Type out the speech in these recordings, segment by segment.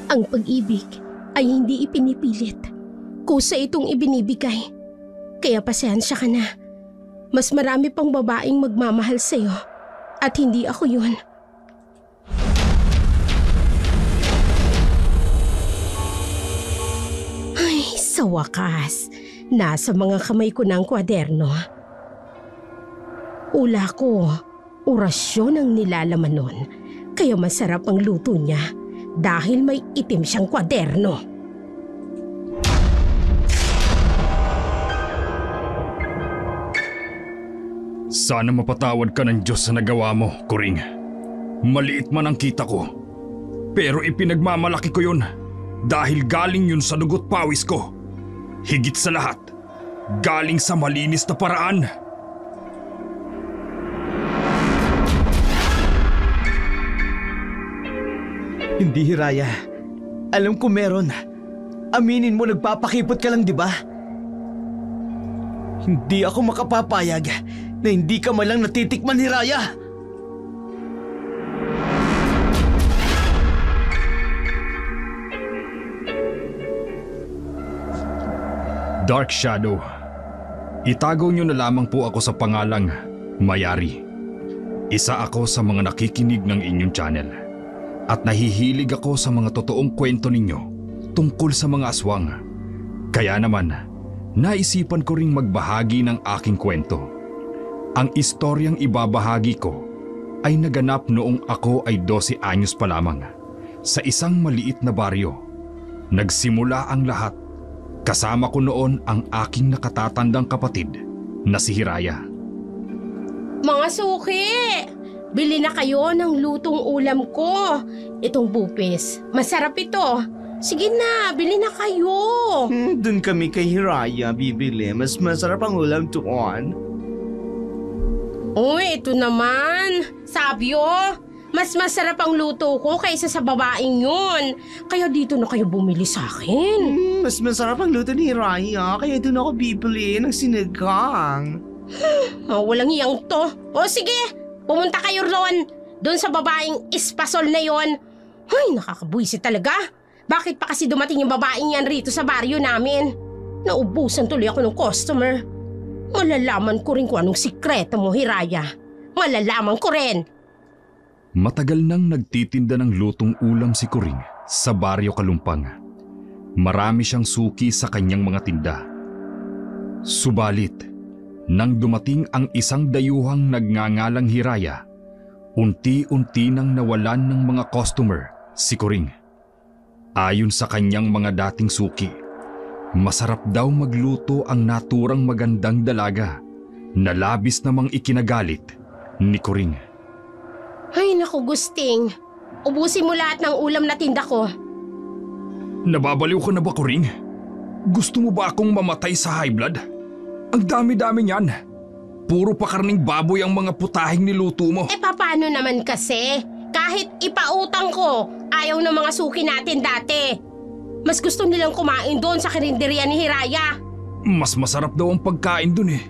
Ang pag-ibig ay hindi ipinipilit. Kusa itong ibinibigay. Kaya pasensya ka na. Mas marami pang babaeng magmamahal sa'yo. At hindi ako yun. Ay, sa wakas. Nasa mga kamay ko ng kwaderno. Ula ko, orasyon ang nilalaman nun. Kaya masarap ang luto niya. Dahil may itim siyang kwaderno. Sana mapatawad ka ng Diyos sa nagawa mo, Kuring. Maliit man ang kita ko. Pero ipinagmamalaki ko yun dahil galing yun sa dugot pawis ko. Higit sa lahat, galing sa malinis na paraan. Hindi, Hiraya. Alam ko meron. Aminin mo, nagpapakipot ka lang, di ba? Hindi ako makapapayag na hindi ka malang natitikman, Hiraya. Dark Shadow, itago niyo na lamang po ako sa pangalang Mayari. Isa ako sa mga nakikinig ng inyong channel. At nahihilig ako sa mga totoong kwento ninyo tungkol sa mga aswang. Kaya naman, naisipan ko ring magbahagi ng aking kwento. Ang istoryang ibabahagi ko ay naganap noong ako ay 12 anyos pa lamang sa isang maliit na baryo. Nagsimula ang lahat. Kasama ko noon ang aking nakatatandang kapatid na si Hiraya. Mga suki! Bili na kayo ng lutong ulam ko. Itong bupis. Masarap ito. Sige na, bili na kayo. Doon kami kay Hiraya bibili. Mas masarap ang ulam doon. Uy, ito naman. Sabyo, mas masarap ang luto ko kaysa sa babaeng yun. Kaya dito na kayo bumili sa akin. Mas masarap ang luto ni Hiraya. Kaya doon ako bibili ng sinigang. Walang iyang to. O sige, pumunta kayo roon. Doon sa babaeng ispasol na yon. Ay, nakakabuisit talaga. Bakit pa kasi dumating yung babaeng yan rito sa baryo namin? Naubusan tuloy ako ng customer. Malalaman ko rin kung anong sikreto mo, Hiraya. Malalaman ko rin. Matagal nang nagtitinda ng lutong ulam si Kuring sa baryo Kalumpang. Marami siyang suki sa kanyang mga tinda. Subalit, nang dumating ang isang dayuhang nagngangalang Hiraya, unti-unti nang nawalan ng mga customer si Kuring. Ayon sa kanyang mga dating suki, masarap daw magluto ang naturang magandang dalaga na labis namang ikinagalit ni Kuring. Ay naku, Gusting. Ubusin mo lahat ng ulam na tinda ko. Nababaliw ka na ba, Kuring? Gusto mo ba akong mamatay sa high blood? Ang dami-dami niyan. Puro pakarning baboy ang mga putahing niluto mo. Paano naman kasi? Kahit ipautang ko, ayaw ng mga suki natin dati. Mas gusto nilang kumain doon sa karinderya ni Hiraya. Mas masarap daw ang pagkain doon eh.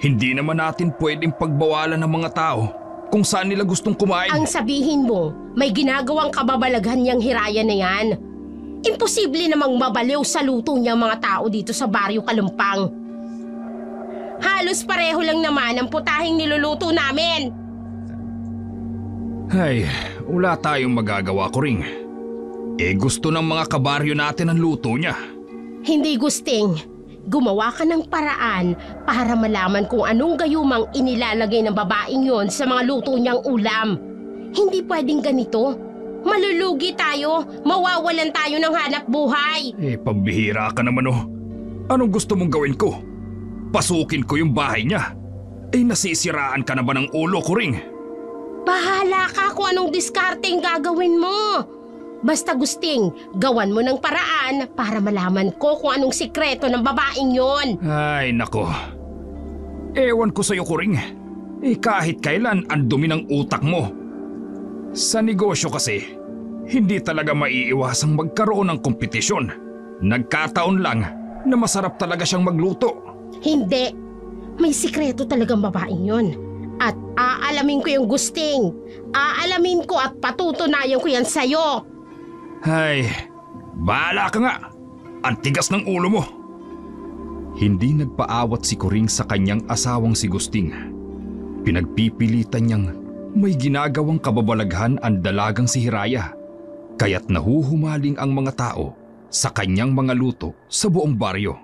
Hindi naman natin pwedeng pagbawalan ng mga tao kung saan nila gustong kumain. Ang sabihin mo, may ginagawang kababalaghan niyang Hiraya na yan. Imposible namang mabaliw sa luto niyang mga tao dito sa baryo Kalumpang. Halos pareho lang naman ang putahing niluluto namin. Ay, wala tayong magagawa, Kuring. Gusto ng mga kabaryo natin ang luto niya. Hindi, Gusting. Gumawa ka ng paraan para malaman kung anong gayumang inilalagay ng babaeng yon sa mga luto niyang ulam. Hindi pwedeng ganito. Malulugi tayo, mawawalan tayo ng hanap buhay. Pambihira ka naman oh. Anong gusto mong gawin ko? Pasukin ko yung bahay niya. Nasisiraan ka na ba ng ulo, Kuring? Bahala ka kung anong diskarteng gagawin mo. Basta, Gusting, gawan mo ng paraan para malaman ko kung anong sikreto ng babaeng yon. Ay, nako. Ewan ko sa'yo, Kuring. Kahit kailan ang dumi ng utak mo. Sa negosyo kasi, hindi talaga maiiwasang magkaroon ng kompetisyon. Nagkataon lang na masarap talaga siyang magluto. Hindi. May sikreto talagang babaeng yon. At aalamin ko yung gusting. Aalamin ko at patutunayan ko yan sa'yo. Ay, bahala ka nga. Ang tigas ng ulo mo. Hindi nagpaawat si Kuring sa kanyang asawang si Gusting. Pinagpipilitan niyang may ginagawang kababalaghan ang dalagang si Hiraya. Kaya't nahuhumaling ang mga tao sa kanyang mga luto sa buong baryo.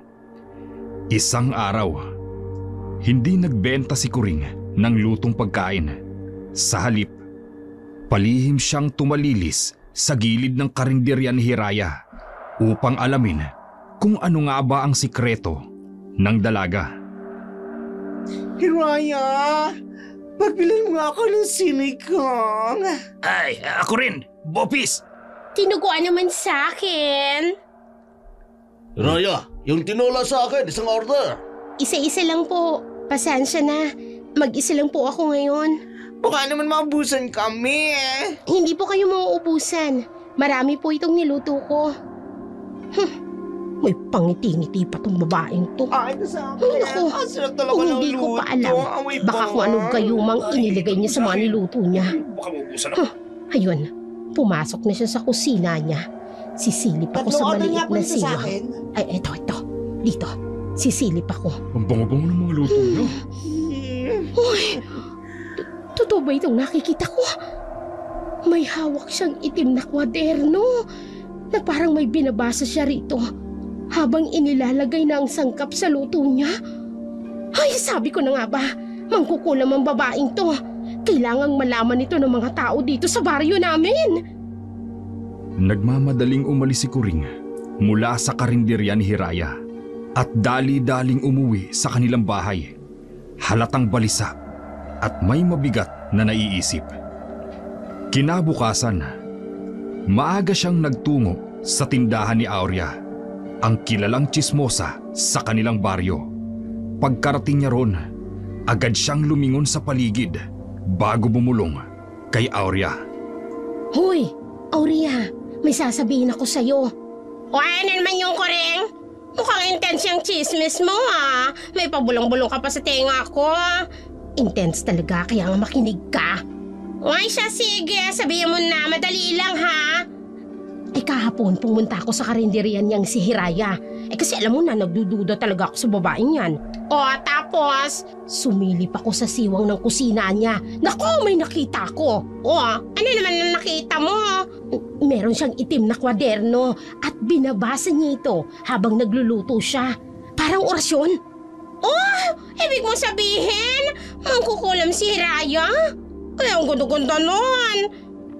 Isang araw, hindi nagbenta si Kuring ng lutong pagkain. Sa halip, palihim siyang tumalilis sa gilid ng karinderya ni Hiraya upang alamin kung ano nga ba ang sikreto ng dalaga. Hiraya, pagbilan mo nga ako ng sinikong. Ay, ako rin, Bopis! Tinuguan naman sa akin. Hiraya, yung tinola sa akin, isang order. Isa-isa lang po. Pasensya na. Mag-isa lang po ako ngayon. Baka naman maubusan kami eh. Hindi po kayo mauubusan. Marami po itong niluto ko. May pangiti-ngiti pa tong babaeng to. Ay, ito sa akin. Ay, naku. Ang sarap talaga Kung ng hindi ko luto. pa alam, Amoy baka kung anong gayumang inilagay niya sa mga niluto niya. Baka maubusan ako. Ayun, pumasok na siya sa kusina niya. Sisilip ako sa maliit na siwang. Ay, ito. Dito. Sisilip ako. Ang bango-bango ng mga luto niyo. Uy, totoo ba itong nakikita ko? May hawak siyang itim na kwaderno na parang may binabasa siya rito habang inilalagay na ang sangkap sa luto niya. Ay, sabi ko na nga ba, mangkukulam ang babaeng to. Kailangang malaman ito ng mga tao dito sa baryo namin. Nagmamadaling umalis si Kuring mula sa karinderya ni Hiraya at dali-daling umuwi sa kanilang bahay. Halatang balisa at may mabigat na naiisip. Kinabukasan, maaga siyang nagtungo sa tindahan ni Aurea, ang kilalang tsismosa sa kanilang baryo. Pagkarating niya ron, agad siyang lumingon sa paligid bago bumulong kay Aurea. Hoy, Aurea, may sasabihin ako sa'yo. O ano naman yung Kuring? Mukhang intense yung chismis mo ha. May pabulong-bulong ka pa sa tenga ko. Intense talaga, kaya nga makinig ka. Ay siya, sige, sabihin mo na, madali lang ha. Kahapon pumunta ako sa karinderya niyang si Hiraya. Kasi alam mo na, nagdududa talaga ako sa babaeng yan. O tapos, sumilip ako sa siwang ng kusina niya. Naku, may nakita ko. O, ano naman ang nakita mo? Meron siyang itim na kwaderno at binabasa niya ito habang nagluluto siya. Parang orasyon. Oh, ibig mo sabihin, mangkukulam si Hiraya? Kaya ang ganda-ganda nun.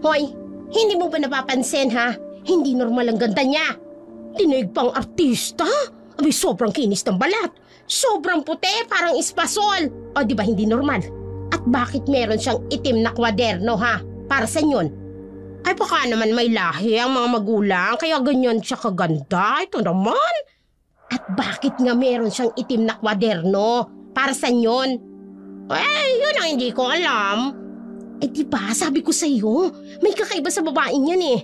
Hoy, hindi mo ba napapansin ha? Hindi normal ang ganda niya. Tinig pang artista. Abay, sobrang kinis ng balat. Sobrang puti, parang espasol. O di ba hindi normal? At bakit meron siyang itim na kwaderno ha? Para sa yun? Ay baka naman may lahi ang mga magulang kaya ganyan siya kaganda. Ito naman. At bakit nga meron siyang itim na kwaderno? Para sa yun? Yun ang hindi ko alam. Diba, sabi ko sa'yo, may kakaiba sa babaeng yan eh.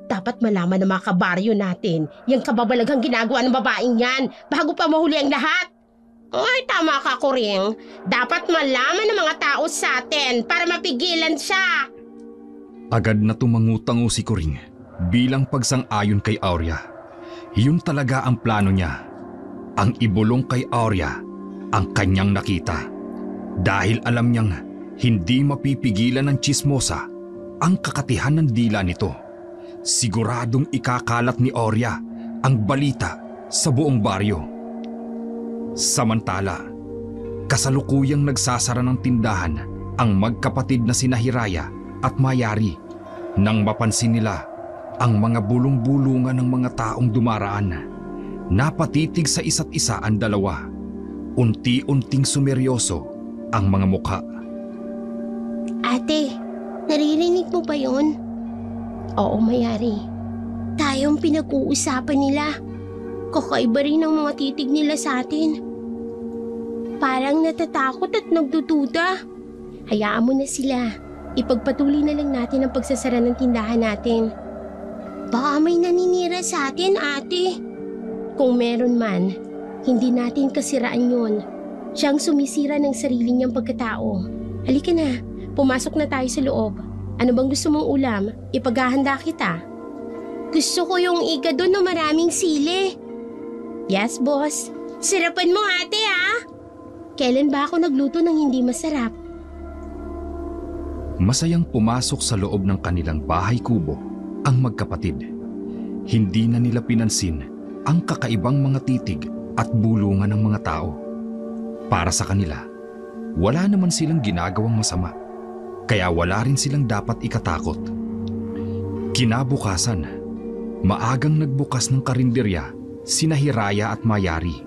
Dapat malaman ng mga kabaryo natin yung kababalaghang ginagawa ng babaeng yan bago pa mahuli ang lahat. Ay, tama ka, Kuring. Dapat malaman ng mga tao sa atin para mapigilan siya. Agad na tumangutango si Kuring bilang pagsang-ayon kay Aurea. Yun talaga ang plano niya. Ang ibulong kay Aurea ang kanyang nakita. Dahil alam niyang hindi mapipigilan ng tsismosa ang kakatihan ng dila nito. Siguradong ikakalat ni Aurea ang balita sa buong baryo. Samantala, kasalukuyang nagsasara ng tindahan ang magkapatid na sina Hiraya at Mayari nang mapansin nila ang mga bulong-bulungan ng mga taong dumaraan. Napatitig sa isa't isa ang dalawa. Unti-unting sumeryoso ang mga mukha. Ate, naririnig mo ba yun? Oo, Mayari. Tayong pinag-uusapan nila. Kakaiba rin ang mga titig nila sa atin. Parang natatakot at nagdududa. Hayaan mo na sila. Ipagpatuloy na lang natin ang pagsasara ng tindahan natin. Baka may naninira sa atin, ate. Kung meron man, hindi natin kasiraan yun. Siyang sumisira ng sarili niyang pagkatao. Halika na, pumasok na tayo sa loob. Ano bang gusto mong ulam? Ipaghahanda kita. Gusto ko yung iga doon na maraming sili. Yes, boss. Sarapan mo ate ha. Kailan ba ako nagluto ng hindi masarap? Masayang pumasok sa loob ng kanilang bahay kubo ang magkapatid. Hindi na nila pinansin ang kakaibang mga titig at bulungan ng mga tao. Para sa kanila, wala naman silang ginagawang masama, kaya wala rin silang dapat ikatakot. Kinabukasan, maagang nagbukas ng karinderya sina Hiraya at Mayari.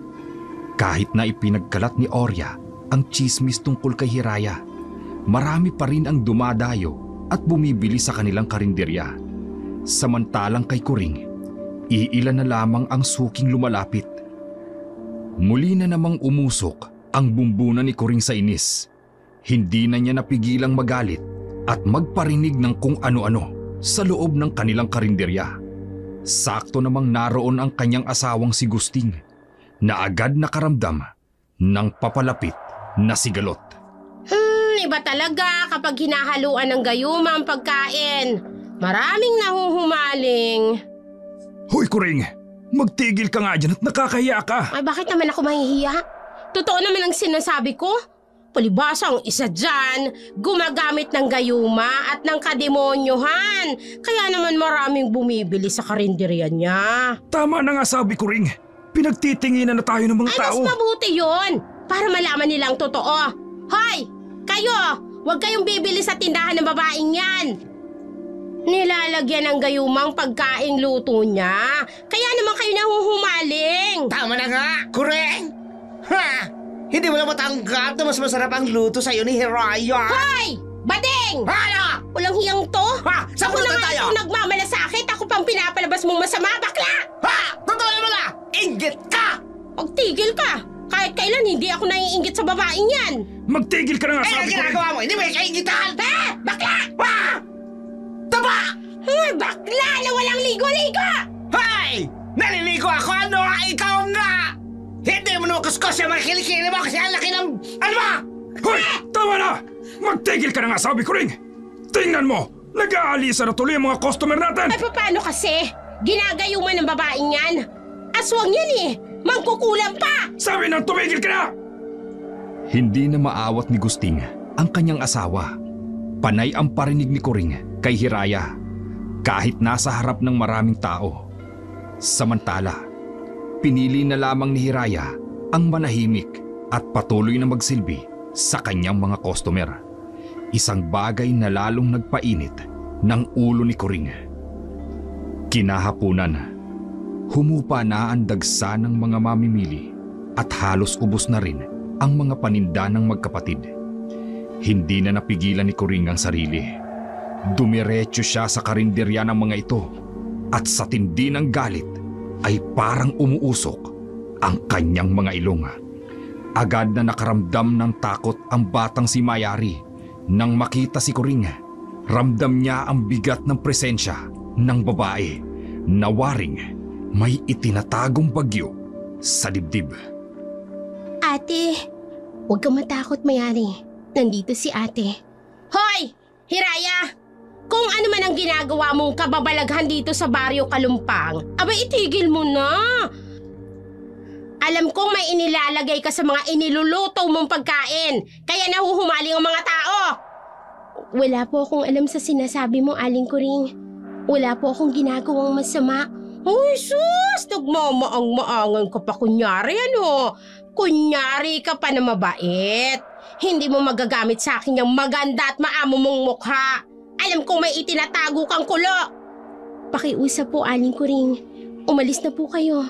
Kahit na ipinagkalat ni Orya ang tsismis tungkol kay Hiraya, marami pa rin ang dumadayo at bumibili sa kanilang karinderya. Samantalang kay Kuring, iilan na lamang ang suking lumalapit. Muli na namang umusok ang bumbunan ni Kuring sa inis. Hindi na niya napigilang magalit at magparinig ng kung ano-ano sa loob ng kanilang karinderya. Sakto namang naroon ang kanyang asawang si Gusting na agad nakaramdam ng papalapit na sigalot. Iba talaga kapag hinahaluan ng gayuma ang pagkain. Maraming nahuhumaling. Hoy Kuring, magtigil ka nga dyan at nakakahiya ka. Ay bakit naman ako mahihiya? Totoo naman ang sinasabi ko. Palibasa ang isa dyan, gumagamit ng gayuma at ng kademonyohan. Kaya naman maraming bumibili sa karinderya niya. Tama na nga sabi Kuring, pinagtitinginan na tayo ng mga tao. Mas mabuti yun, para malaman nilang totoo. Hoy, kayo, huwag kayong bibili sa tindahan ng babaeng yan. Nilalagyan ng gayumang pagkaing luto niya. Kaya naman kayo nahuhumaling. Tama na nga, Kuring! Ha! Hindi mo na matanggap na mas masarap ang luto sa'yo ni Hiraya! Hoy! Bading! Hala! Walang hiyang to? Ha! Saan Ako punta na nga tayo? itong nagmamalasakit. Ako pang pinapalabas mong masama, bakla! Ha! Totoo naman na! Inggit ka! Magtigil ka! Kahit kailan hindi ako naiinggit sa babaeng yan. Magtigil ka na nga Eh, ang sabi Kuring. ginagawa mo, hindi mo kaingitan! Ha? Bakla! Ha! Taba! Ay, bakla na walang ligo-ligo! Hay! Naliligo ako! Ano? Ikaw nga! Hindi mo naman kuskus yung mga kilikili mo kasi ang laki ng... Ano ba? Hoy! Tama na! Magtigil ka na nga sabi Kuring. Tingnan mo! Nag-aalisa na tuloy ang mga customer natin! Ay, paano kasi? Ginagayuman ng babaeng yan. Aswang yan eh! Mangkukulam pa! Sabi nang tumigil ka na! Hindi na maawat ni Gusting ang kanyang asawa. Panay ang parinig ni Kuring kay Hiraya kahit nasa harap ng maraming tao. Samantala, pinili na lamang ni Hiraya ang manahimik at patuloy na magsilbi sa kanyang mga customer. Isang bagay na lalong nagpainit ng ulo ni Kuring. Kinahapunan, humupa na ang dagsa ng mga mamimili at halos ubos na rin ang mga paninda ng magkapatid. Hindi na napigilan ni Kuring ang sarili. Dumiretso siya sa karinderya ng mga ito at sa tindi ng galit ay parang umuusok ang kanyang mga ilong. Agad na nakaramdam ng takot ang batang si Mayari. Nang makita si Kuring, ramdam niya ang bigat ng presensya ng babae na waring may itinatagong bagyo sa dibdib. Ate, huwag kang matakot, Mayari. Nandito si ate. Hoy! Hiraya! Kung ano man ang ginagawa mong kababalaghan dito sa Baryo Kalumpang, abay itigil mo na. Alam kong may inilalagay ka sa mga iniluluto mong pagkain, kaya nahuhumaling ang mga tao. Wala po akong alam sa sinasabi mo, Aling Kuring. Wala po akong ginagawang masama. Uy, sus! Nagmamaang-maangan ka pa kunyari, ano? Kunyari ka pa na mabait. Hindi mo magagamit sa akin yung maganda at maamo mong mukha. Alam kong may itinatago kang kulo. Pakiusap po, Aling Kuring. Umalis na po kayo.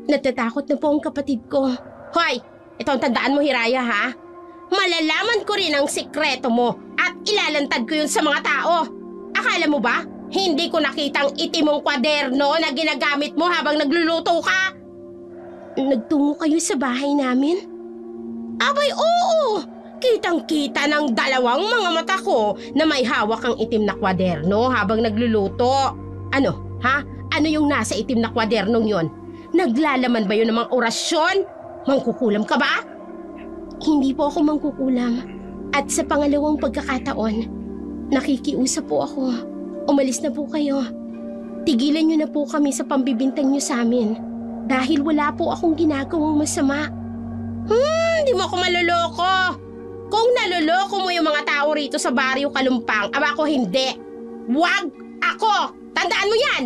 Natatakot na po ang kapatid ko. Hoy, ito ang tandaan mo, Hiraya, ha? Malalaman ko rin ang sikreto mo at ilalantad ko yun sa mga tao. Akala mo ba, hindi ko nakitang itimong kwaderno na ginagamit mo habang nagluluto ka? Nagtungo kayo sa bahay namin? Abay, oo! Kitang-kita ng dalawang mga mata ko na may hawak ang itim na kwaderno habang nagluluto. Ano, ha? Ano yung nasa itim na kwadernong yon? Naglalaman ba yun ng mga orasyon? Mangkukulam ka ba? Hindi po ako mangkukulam. At sa pangalawang pagkakataon, nakikiusap po ako. Umalis na po kayo. Tigilan niyo na po kami sa pambibintang niyo sa amin. Dahil wala po akong ginagawang masama. Di mo ako maloloko. Kung naloloko mo yung mga tao rito sa Baryo Kalumpang, aba ako hindi. Wag ako! Tandaan mo yan!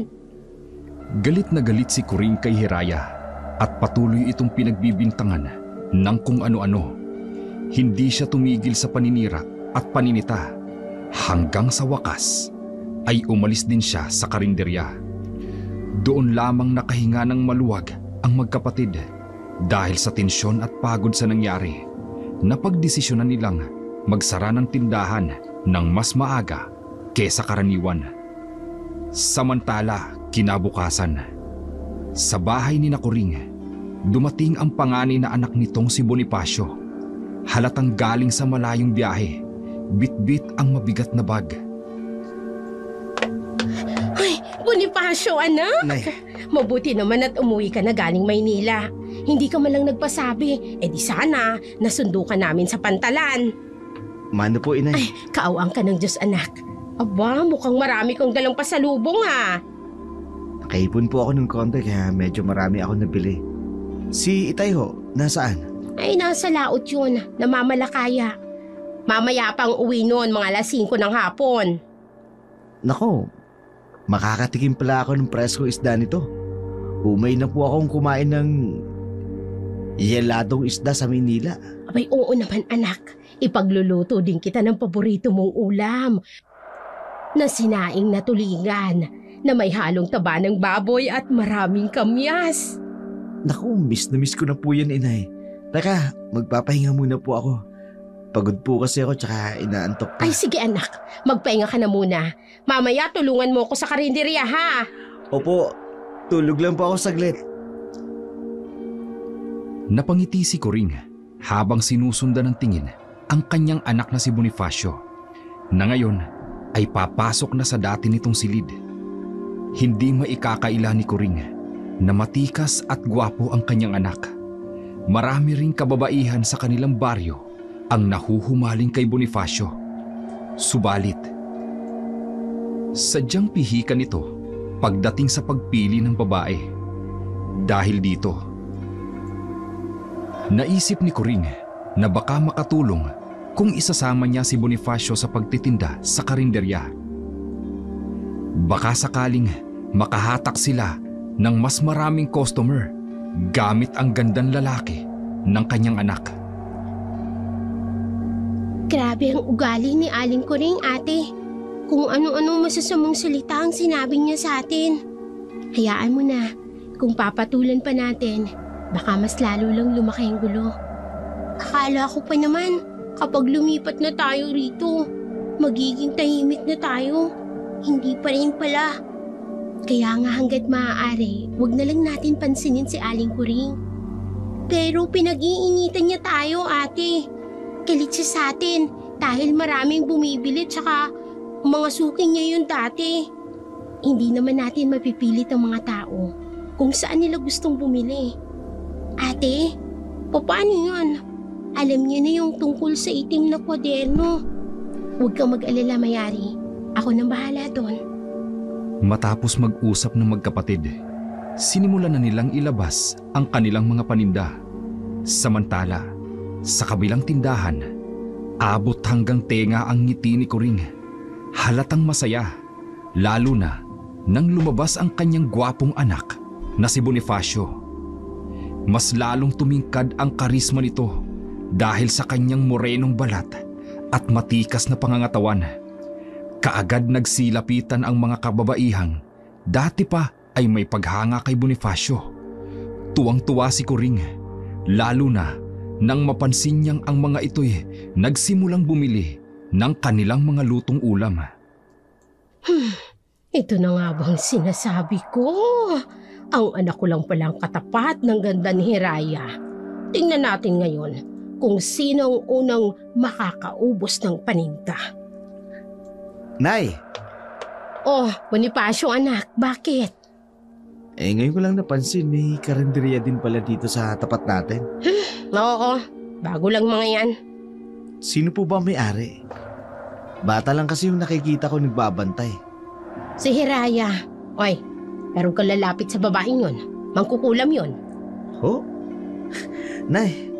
Galit na galit si Coring kay Hiraya at patuloy itong pinagbibintangan ng kung ano-ano. Hindi siya tumigil sa paninira at paninita. Hanggang sa wakas ay umalis din siya sa karinderya. Doon lamang nakahinga ng maluwag ang magkapatid dahil sa tensyon at pagod sa nangyari. Napagdesisyonan nilang magsara ng tindahan ng mas maaga kesa karaniwan. Samantala, kinabukasan, sa bahay ni Coring, dumating ang panganay na anak nitong si Bonifacio. Halatang galing sa malayong biyahe, bitbit ang mabigat na bag. Ay, Bonifacio, anak! Nay. Mabuti naman at umuwi ka na galing Maynila. Hindi ka man lang nagpasabi. Di sana, nasundo ka namin sa pantalan. Mano po, inay? Ay, kaawang ka ng Diyos, anak. Aba, mukhang marami kang dalang pasalubong, ha? Nakaipon po ako ng konti kaya medyo marami ako nabili. Si Itay ho, nasaan? Ay, nasa laot yun. Namamalakaya. Mamaya pang uwi noon, mga 5 ng hapon. Nako, makakatikim pala ako ng presko isda nito. Umay na po akong kumain ng yeladong isda sa Maynila. Abay, oo naman, anak. Ipagluluto din kita ng paborito mong ulam. Na sinaing na tulingan, na may halong taba ng baboy at maraming kamyas. Naku, miss na miss ko na po yan, inay. Teka, magpapahinga muna po ako. Pagod po kasi ako tsaka inaantok pa. Ay, sige anak. Magpahinga ka na muna. Mamaya tulungan mo ko sa karinderya, ha? Opo, tulog lang po ako saglit. Napangiti si Coring habang sinusundan ng tingin ang kanyang anak na si Bonifacio, na ngayon ay papasok na sa dati nitong silid. Hindi maikakaila ni Coring na matikas at gwapo ang kanyang anak. Marami ring kababaihan sa kanilang baryo ang nahuhumaling kay Bonifacio. Subalit, sadyang pihikan ito pagdating sa pagpili ng babae. Dahil dito, naisip ni Coring na baka makatulong kung isasama niya si Bonifacio sa pagtitinda sa karinderya. Baka sakaling makahatak sila ng mas maraming customer gamit ang gandang lalaki ng kanyang anak. Grabe ang ugali ni Aling Coring, ate. Kung ano-anong masasamang salita ang sinabi niya sa atin. Hayaan mo na. Kung papatulan pa natin, baka mas lalo lang lumaki ang gulo. Akala ko pa naman, kapag lumipat na tayo rito, magiging tahimik na tayo. Hindi pa rin pala. Kaya nga hanggat maaari, wag na lang natin pansinin si Aling Coring. Pero pinag-iinitan niya tayo, ate. Galit siya sa atin dahil maraming bumibili tsaka mga suking niya yun dati. Hindi naman natin mapipilit ang mga tao kung saan nila gustong bumili. Ate, paano yun? Alam niya na yung tungkol sa itim na kwaderno. Huwag kang mag-alala, Mayari. Ako nang bahala doon. Matapos mag-usap ng magkapatid, sinimulan na nilang ilabas ang kanilang mga paninda. Samantala, sa kabilang tindahan, abot hanggang tenga ang ngiti ni Coring. Halatang masaya, lalo na nang lumabas ang kanyang gwapong anak na si Bonifacio. Mas lalong tumingkad ang karisma nito dahil sa kanyang morenong balat at matikas na pangangatawan. Kaagad nagsilapitan ang mga kababaihang dati pa ay may paghanga kay Bonifacio. Tuwang-tuwa si Coring, lalo na nang mapansin niyang ang mga ito'y nagsimulang bumili ng kanilang mga lutong ulam. Ito na nga bang sinasabi ko? Ang anak ko lang palang katapat ng ganda ni Hiraya. Tingnan natin ngayon kung sino ang unang makakaubos ng paninda. Nay! Oh, Bonifacio anak, bakit? Ngayon ko lang napansin may karinderya din pala dito sa tapat natin. Oo, bago lang mga yan. Sino po ba may-ari? Bata lang kasi yung nakikita ko nagbabantay. Si Hiraya. Oy, meron kang lalapit sa babaeng yun. Mangkukulam yun. Ho? Nay,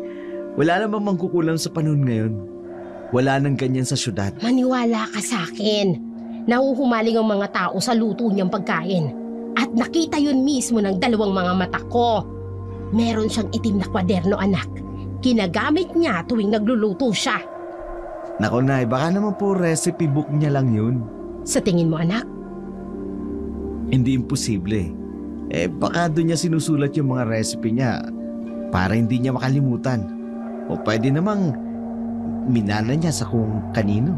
wala namang mangkukulam sa panahon ngayon. Wala nang ganyan sa syudad. Maniwala ka sa akin. Nahuhumaling ang mga tao sa luto niyang pagkain. At nakita yun mismo ng dalawang mga mata ko. Meron siyang itim na kwaderno, anak. Ginagamit niya tuwing nagluluto siya. Nako Nay, baka naman po recipe book niya lang yun. Sa tingin mo, anak? Hindi imposible. Baka doon niya sinusulat yung mga recipe niya para hindi niya makalimutan. O pwede namang minana niya sa kung kanino.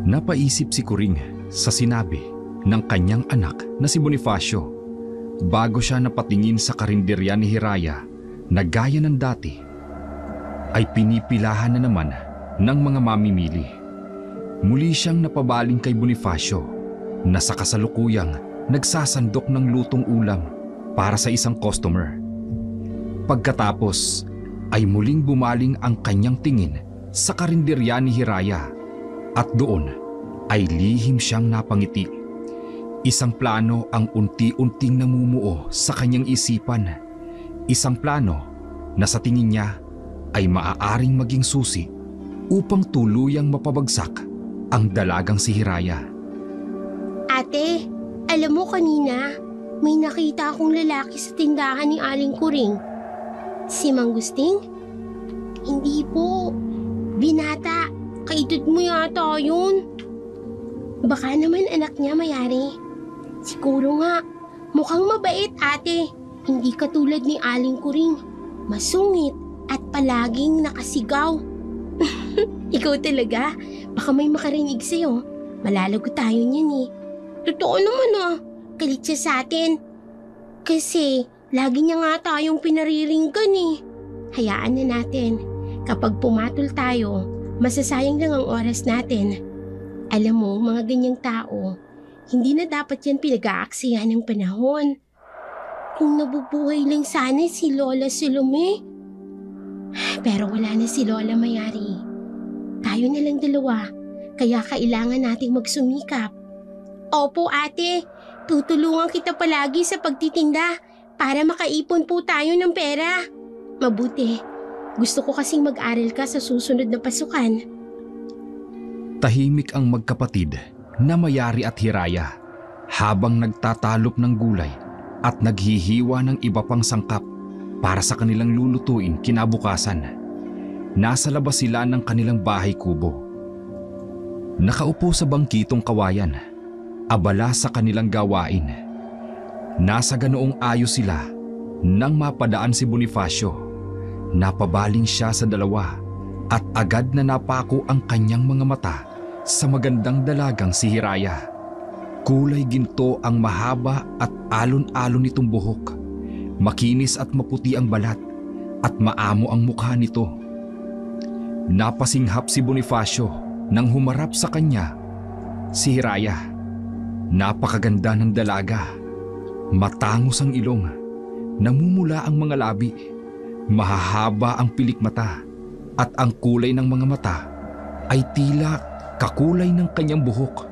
Napaisip si Kuring sa sinabi ng kanyang anak na si Bonifacio bago siya napatingin sa karinderya ni Hiraya na gaya ng dati ay pinipilahan na naman ng mga mamimili. Muli siyang napabaling kay Bonifacio na sa kasalukuyang nagsasandok ng lutong ulam para sa isang customer. Pagkatapos ay muling bumaling ang kanyang tingin sa karinderya ni Hiraya at doon ay lihim siyang napangiti. Isang plano ang unti-unting namumuo sa kanyang isipan. Isang plano na sa tingin niya ay maaaring maging susi upang tuluyang mapabagsak ang dalagang si Hiraya. Ate, alam mo kanina, may nakita akong lalaki sa tindahan ni Aling Kuring. Si Manggusting? Hindi po. Binata, kaedad mo yata yun. Baka naman anak niya mayari. Siguro nga, mukhang mabait ate. Hindi katulad ni Aling Kuring. Masungit at palaging nakasigaw. Ikaw talaga, baka may makarinig sa'yo. Malalagot tayo niyan eh. Totoo naman galit siya sa atin. Kasi lagi niya nga tayong pinariringgan eh. Hayaan na natin. Kapag pumatol tayo, masasayang lang ang oras natin. Alam mo, mga ganyang tao, hindi na dapat yan pinag-aaksihan ng panahon. Kung nabubuhay lang sana si Lola Salome. Pero wala na si Lola Mayari. Tayo na lang dalawa, kaya kailangan nating magsumikap. Opo ate, tutulungan kita palagi sa pagtitinda para makaipon po tayo ng pera. Mabuti, gusto ko kasing mag-aral ka sa susunod na pasukan. Tahimik ang magkapatid na Mayari at Hiraya habang nagtatalop ng gulay at naghihiwa ng iba pang sangkap para sa kanilang lulutuin kinabukasan. Nasa labas sila ng kanilang bahay kubo. Nakaupo sa bangkitong kawayan, abala sa kanilang gawain. Nasa ganoong ayos sila nang mapadaan si Bonifacio. Napabaling siya sa dalawa at agad na napako ang kanyang mga mata sa magandang dalagang si Hiraya. Kulay ginto ang mahaba at alon-alon nitong buhok. Makinis at maputi ang balat at maamo ang mukha nito. Napasinghap si Bonifacio nang humarap sa kanya si Hiraya. Napakaganda ng dalaga. Matangos ang ilong. Namumula ang mga labi. Mahahaba ang pilik mata. At ang kulay ng mga mata ay tila kakulay ng kanyang buhok.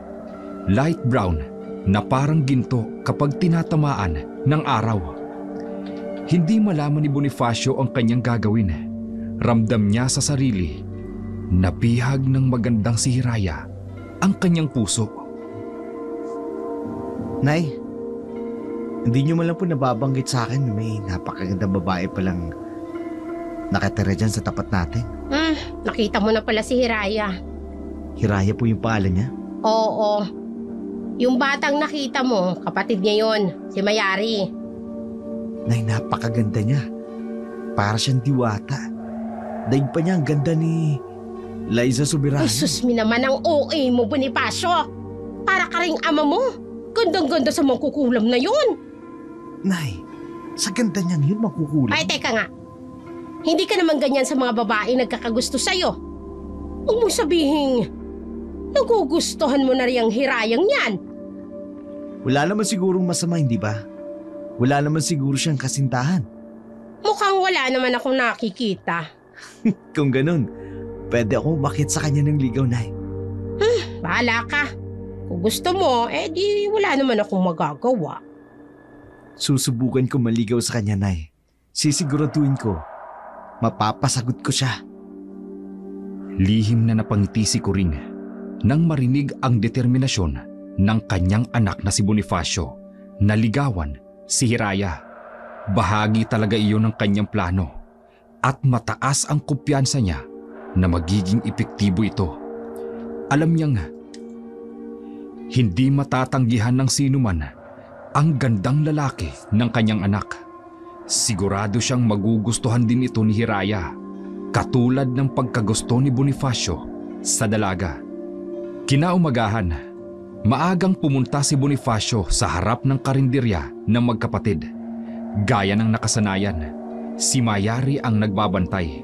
Light brown na parang ginto kapag tinatamaan ng araw. Hindi malaman ni Bonifacio ang kanyang gagawin. Ramdam niya sa sarili na bihag ng magandang si Hiraya ang kanyang puso. Nay, hindi niyo man lang po nababanggit sa akin na may napakagandang babae palang nakatira dyan sa tapat natin. Nakita mo na pala si Hiraya. Hiraya po yung pangalan niya? Oo. Yung batang nakita mo, kapatid niya yun, si Mayari. Nay, napakaganda niya. Para siyang diwata. Daig pa niya ang ganda ni Liza Soberano. Ay, sus mi naman ang OA mo, Bonifacio. Para ka ring ama mo. Gandang-ganda sa mangkukulam na yun. Nay, sa ganda niyang yun makukulam. Ay, teka nga. Hindi ka naman ganyan sa mga babae nagkakagusto sa'yo. Huwag mong sabihin, nagugustuhan mo na rin ang Hirayang yan. Wala naman sigurong masama, hindi ba? Wala naman siguro siyang kasintahan. Mukhang wala naman akong nakikita. Kung ganun, pwede akong umakyat sa kanya ng ligaw, Nay. Bahala ka. Kung gusto mo, di wala naman akong magagawa. Susubukan ko maligaw sa kanya, Nay. Sisiguraduhin ko, mapapasagot ko siya. Lihim na napangiti si Coring nang marinig ang determinasyon ng kanyang anak na si Bonifacio na ligawan si Hiraya. Bahagi talaga iyon ng kanyang plano at mataas ang kumpiyansa niya na magiging epektibo ito. Alam niyang hindi matatanggihan ng sinuman ang gandang lalaki ng kanyang anak. Sigurado siyang magugustuhan din ito ni Hiraya, katulad ng pagkagusto ni Bonifacio sa dalaga. Kinaumagahan, maagang pumunta si Bonifacio sa harap ng karinderya ng magkapatid. Gaya ng nakasanayan, si Mayari ang nagbabantay.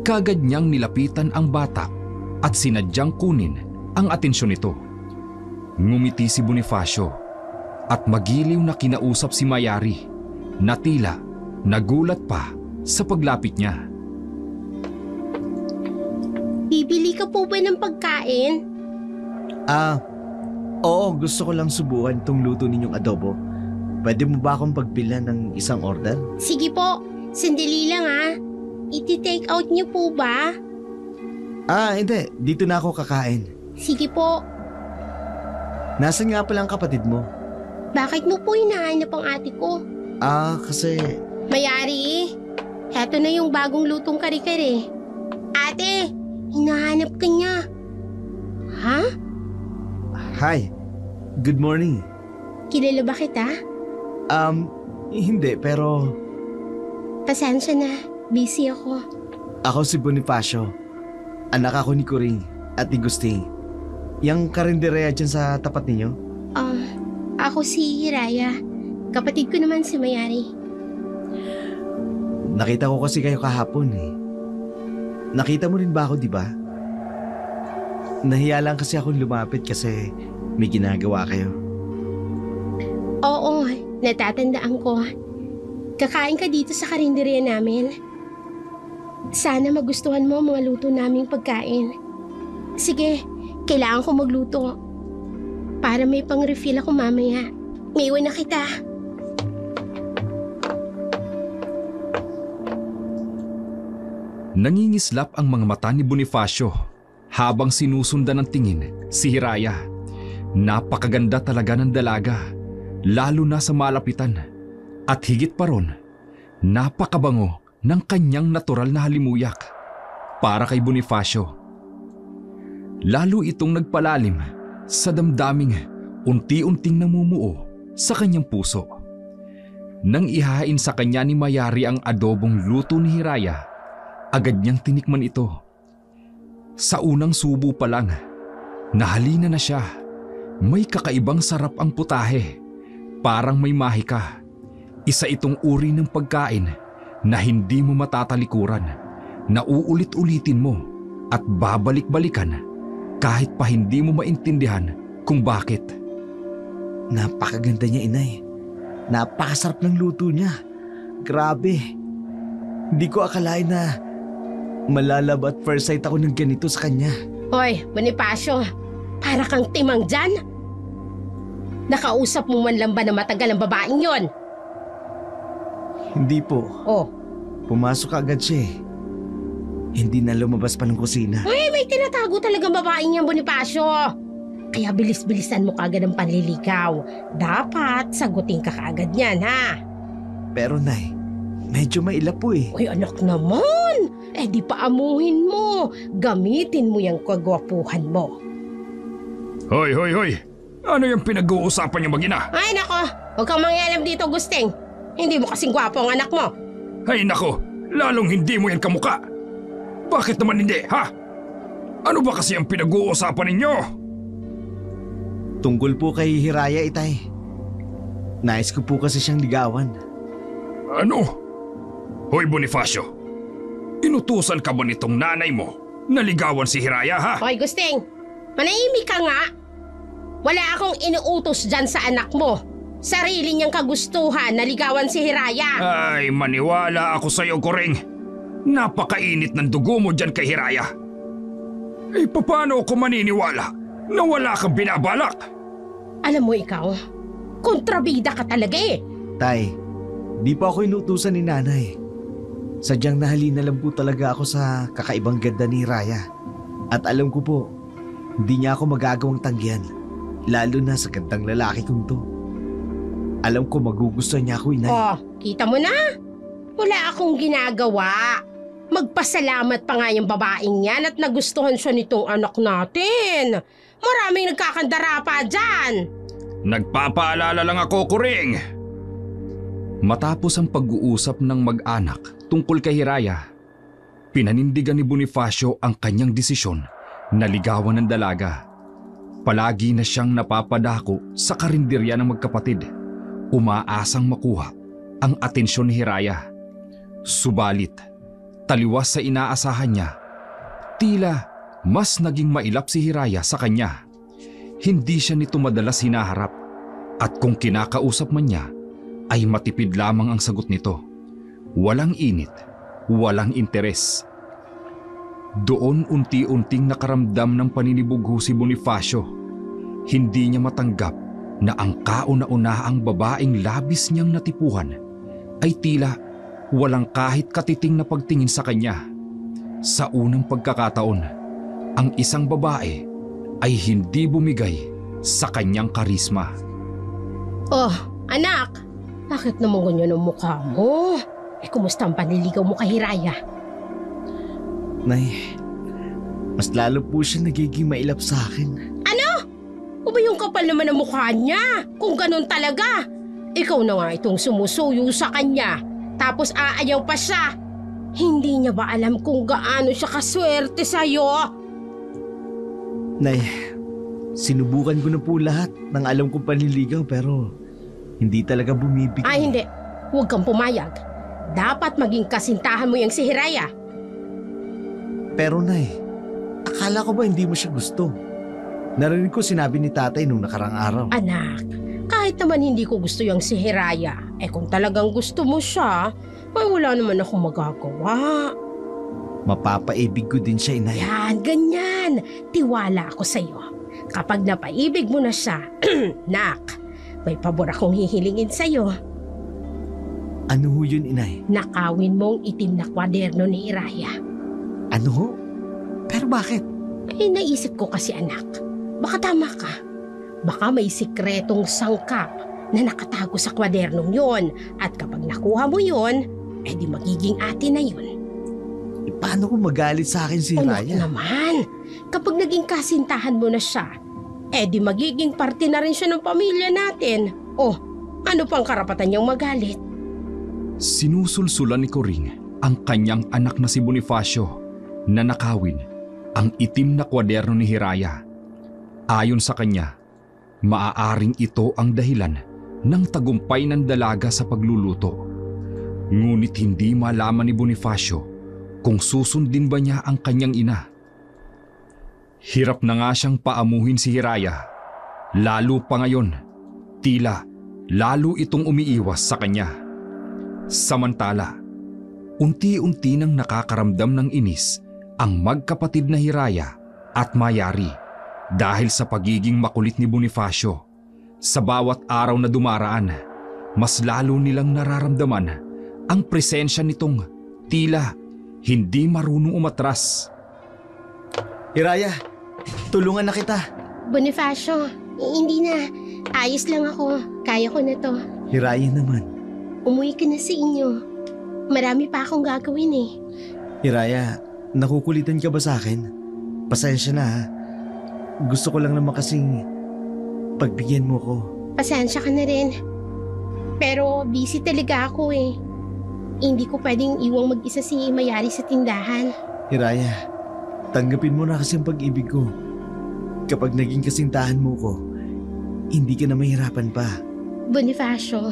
Kagad niyang nilapitan ang bata at sinadyang kunin ang atensyon nito. Ngumiti si Bonifacio at magiliw na kinausap si Mayari na tila nagulat pa sa paglapit niya. Bibili ka po ba ng pagkain? Oo, gusto ko lang subukan tong luto ninyong adobo. Pwede mo ba akong pagbilan ng isang order? Sige po, sandali lang Iti-take out niyo po ba? Hindi. Dito na ako kakain. Sige po. Nasaan nga pala ang kapatid mo? Bakit mo po hinahanap ang ate ko? Kasi... Mayari, heto na yung bagong lutong kare-kare. Ate, hinahanap ka niya. Ha? Hi. Good morning. Kilala ba kita? Hindi pero... Pasensya na, busy ako. Ako si Bonifacio. Anak ako ni Coring at ni Gusting. Yang karinderya dyan sa tapat ninyo? Ako si Hiraya. Kapatid ko naman si Mayari. Nakita ko kasi kayo kahapon Nakita mo rin ba ako, di ba? Nahiya lang kasi akong lumapit kasi may ginagawa kayo. Oo, natatandaan ko. Kakain ka dito sa karinderya namin. Sana magustuhan mo ang mga luto naming pagkain. Sige, kailangan ko magluto. Para may pang-refill ako mamaya. May iwan na kita. Nangingislap ang mga mata ni Bonifacio habang sinusundan ng tingin si Hiraya. Napakaganda talaga ng dalaga, lalo na sa malapitan. At higit pa ron, napakabango ng kanyang natural na halimuyak para kay Bonifacio. Lalo itong nagpalalim sa damdaming unti-unting namumuo sa kanyang puso. Nang ihain sa kanya ni Mayari ang adobong luto ni Hiraya, agad niyang tinikman ito. Sa unang subo pa lang, nahalina na siya. May kakaibang sarap ang putahe, parang may mahika. Isa itong uri ng pagkain na hindi mo matatalikuran, na uulit-ulitin mo at babalik-balikan kahit pa hindi mo maintindihan kung bakit. Napakaganda niya, inay. Napakasarap ng luto niya. Grabe. Hindi ko akalain na malalab at first sight ako ng ganito sa kanya. Hoy, Bonifacio, para kang timang dyan. Nakausap mo man lang ba na matagal ang babaeng yon? Hindi po. Oh. Pumasok agad siya Hindi na lumabas pa ng kusina. Uy, may tinatago talagang babaeng yan, Bonifacio. Kaya bilis-bilisan mo kagad ang panliligaw. Dapat sagutin ka kaagad yan, ha? Pero nay, medyo mailap po Uy, anak naman. Di paamuhin mo. Gamitin mo yung kagwapuhan mo. Hoy! Ano yung pinag-uusapan niyo mag-ina? Ay, nako. Huwag kang mangyalam dito, Gusting. Hindi mo kasing gwapo ang anak mo. Ay nako, lalong hindi mo yan kamuka. Bakit naman hindi, ha? Ano ba kasi ang pinag-uusapan ninyo? Tungkol po kay Hiraya, itay. Nais ko po kasi siyang ligawan. Ano? Hoy Bonifacio, inutusan ka ba nitong nanay mo na ligawan si Hiraya, ha? Hoy, Gusting. Manahimik ka nga. Wala akong inuutos dyan sa anak mo. Sarili niyang kagustuhan na ligawan si Hiraya. Ay, maniwala ako sa'yo, Coring. Napakainit ng dugo mo dyan kay Hiraya. Paano ako maniniwala na wala kang binabalak? Alam mo ikaw, kontrabida ka talaga eh. Tay, di pa ako inutusan ni nanay. Sadyang nahalina lang po talaga ako sa kakaibang ganda ni Raya. At alam ko po, hindi niya ako magagawang tanggihan. Lalo na sa gandang lalaki kong to. Alam ko magugustuhan niya ako, inay. Oh, kita mo na? Wala akong ginagawa. Magpasalamat pa nga yung babaeng yan at nagustuhan siya nitong anak natin. Maraming nagkakandara pa dyan. Nagpapaalala lang ako, Kuring. Matapos ang pag-uusap ng mag-anak tungkol kay Hiraya, pinanindigan ni Bonifacio ang kanyang desisyon na ligawan ng dalaga. Palagi na siyang napapadako sa karinderya ng magkapatid, umaasang makuha ang atensyon ni Hiraya. Subalit, taliwas sa inaasahan niya, tila mas naging mailap si Hiraya sa kanya. Hindi siya nito madalas hinaharap at kung kinakausap man niya, ay matipid lamang ang sagot nito. Walang init, walang interes. Doon unti-unting nakaramdam ng paninibugho si Bonifacio. Hindi niya matanggap na ang kauna-unahang babaeng labis niyang natipuhan ay tila walang kahit katiting na pagtingin sa kanya. Sa unang pagkakataon, ang isang babae ay hindi bumigay sa kanyang karisma. Oh, anak, bakit naman ganyan ang mukha mo? Kumusta ang panliligaw mo kay Hiraya? Nay, mas lalo po siya nagiging mailap sa akin. Ano? O ba yung kapal naman ang mukha niya? Kung ganun talaga, ikaw na nga itong sumusuyo sa kanya. Tapos aayaw pa siya. Hindi niya ba alam kung gaano siya kaswerte sa'yo? Nay, sinubukan ko na po lahat ng alam kong panliligaw pero hindi talaga bumibigay. Ay hindi, huwag kang pumayag. Dapat maging kasintahan mo yung si Hiraya. Pero Nay, akala ko ba hindi mo siya gusto? Narinig ko sinabi ni tatay nung nakarang araw. Anak, kahit naman hindi ko gusto yung si Hiraya, kung talagang gusto mo siya, ay wala naman akong magagawa. Mapapaibig ko din siya, inay. Yan, ganyan. Tiwala ako sa'yo. Kapag napaibig mo na siya, nak, may pabor akong hihilingin sa'yo. Ano ho yun, inay? Nakawin mong itim na kwaderno ni Hiraya. Ano ho? Pero bakit? Naisip ko kasi anak, baka tama ka. Baka may sikretong sangkap na nakatago sa kwadernong yon at kapag nakuha mo yon, di magiging atin na yun. Paano kung magalit sa akin si Anak Raya? naman, kapag naging kasintahan mo na siya, di magiging parte na rin siya ng pamilya natin. Oh, ano pang karapatan niyang magalit? Sinusulsulan ni Coring ang kanyang anak na si Bonifacio na nakawin ang itim na kwaderno ni Hiraya. Ayon sa kanya, maaaring ito ang dahilan ng tagumpay ng dalaga sa pagluluto. Ngunit hindi malaman ni Bonifacio kung susundin ba niya ang kanyang ina. Hirap na nga siyang paamuhin si Hiraya. Lalo pa ngayon, tila lalo itong umiiwas sa kanya. Samantala, unti-unti nang nakakaramdam ng inis ang magkapatid na Hiraya at Mayari dahil sa pagiging makulit ni Bonifacio. Sa bawat araw na dumaraan, mas lalo nilang nararamdaman ang presensya nitong tila hindi marunong umatras. Hiraya, tulungan na kita. Bonifacio, hindi na. Ayos lang ako. Kaya ko na to. Hiraya naman. Umuwi ka na sa inyo. Marami pa akong gagawin eh. Hiraya, nakukulitan ka ba sa akin? Pasensya na ha. Gusto ko lang naman kasing pagbigyan mo ko. Pasensya ka na rin. Pero busy talaga ako eh. Hindi ko pwedeng iwang mag-isa si Mayari sa tindahan. Hiraya, tanggapin mo na kasi ang pag-ibig ko. Kapag naging kasintahan mo ko, hindi ka na mahirapan pa. Bonifacio,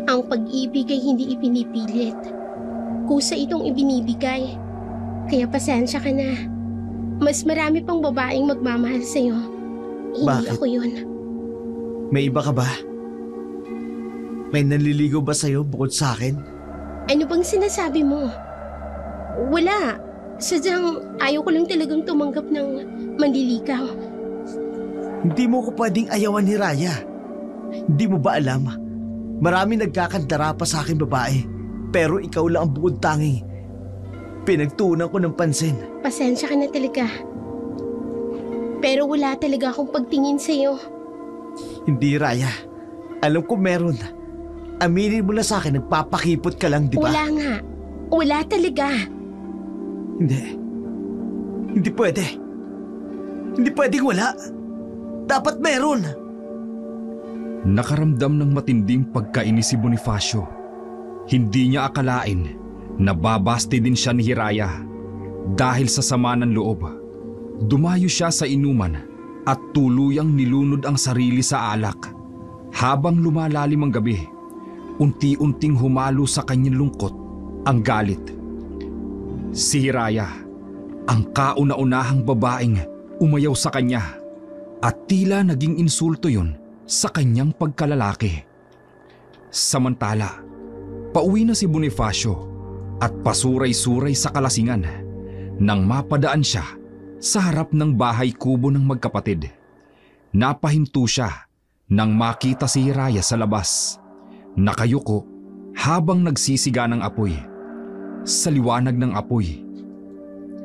ang pag-ibig ay hindi ipinipilit. Kusa itong ibinibigay. Kaya pasensya ka na. Mas marami pang babaeng magmamahal sa'yo. Hindi Bakit? ako yun. May iba ka ba? May nanliligaw ba sa'yo bukod sa akin? Ano bang sinasabi mo? Wala. Sadyang ayaw ko lang talagang tumanggap ng manliligaw. Hindi mo ko pwedeng ayawan ni Raya. Hindi mo ba alam? Marami nagkakandara pa sa akin babae. Pero ikaw lang ang bukod tanging pinagtuunan ko ng pansin. Pasensya ka na talaga. Pero wala talaga akong pagtingin sa'yo. Hindi, Raya. Alam ko meron. Aminin mo na sa akin, nagpapakipot ka lang, di ba? Wala nga. Wala talaga. Hindi. Hindi pwede. Hindi pwedeng wala. Dapat meron. Nakaramdam ng matinding pagkainis si Bonifacio. Hindi niya akalain na babasti din siya ni Hiraya. Dahil sa sama ng loob, dumayo siya sa inuman at tuluyang nilunod ang sarili sa alak. Habang lumalalim ang gabi, unti-unting humalo sa kanyang lungkot ang galit. Si Hiraya, ang kauna-unahang babaeng umayaw sa kanya, at tila naging insulto yon sa kanyang pagkalalaki. Samantala, pauwi na si Bonifacio at pasuray-suray sa kalasingan nang mapadaan siya sa harap ng bahay kubo ng magkapatid. Napahinto siya nang makita si Hiraya sa labas. Nakayuko habang nagsisiga ng apoy. Sa liwanag ng apoy,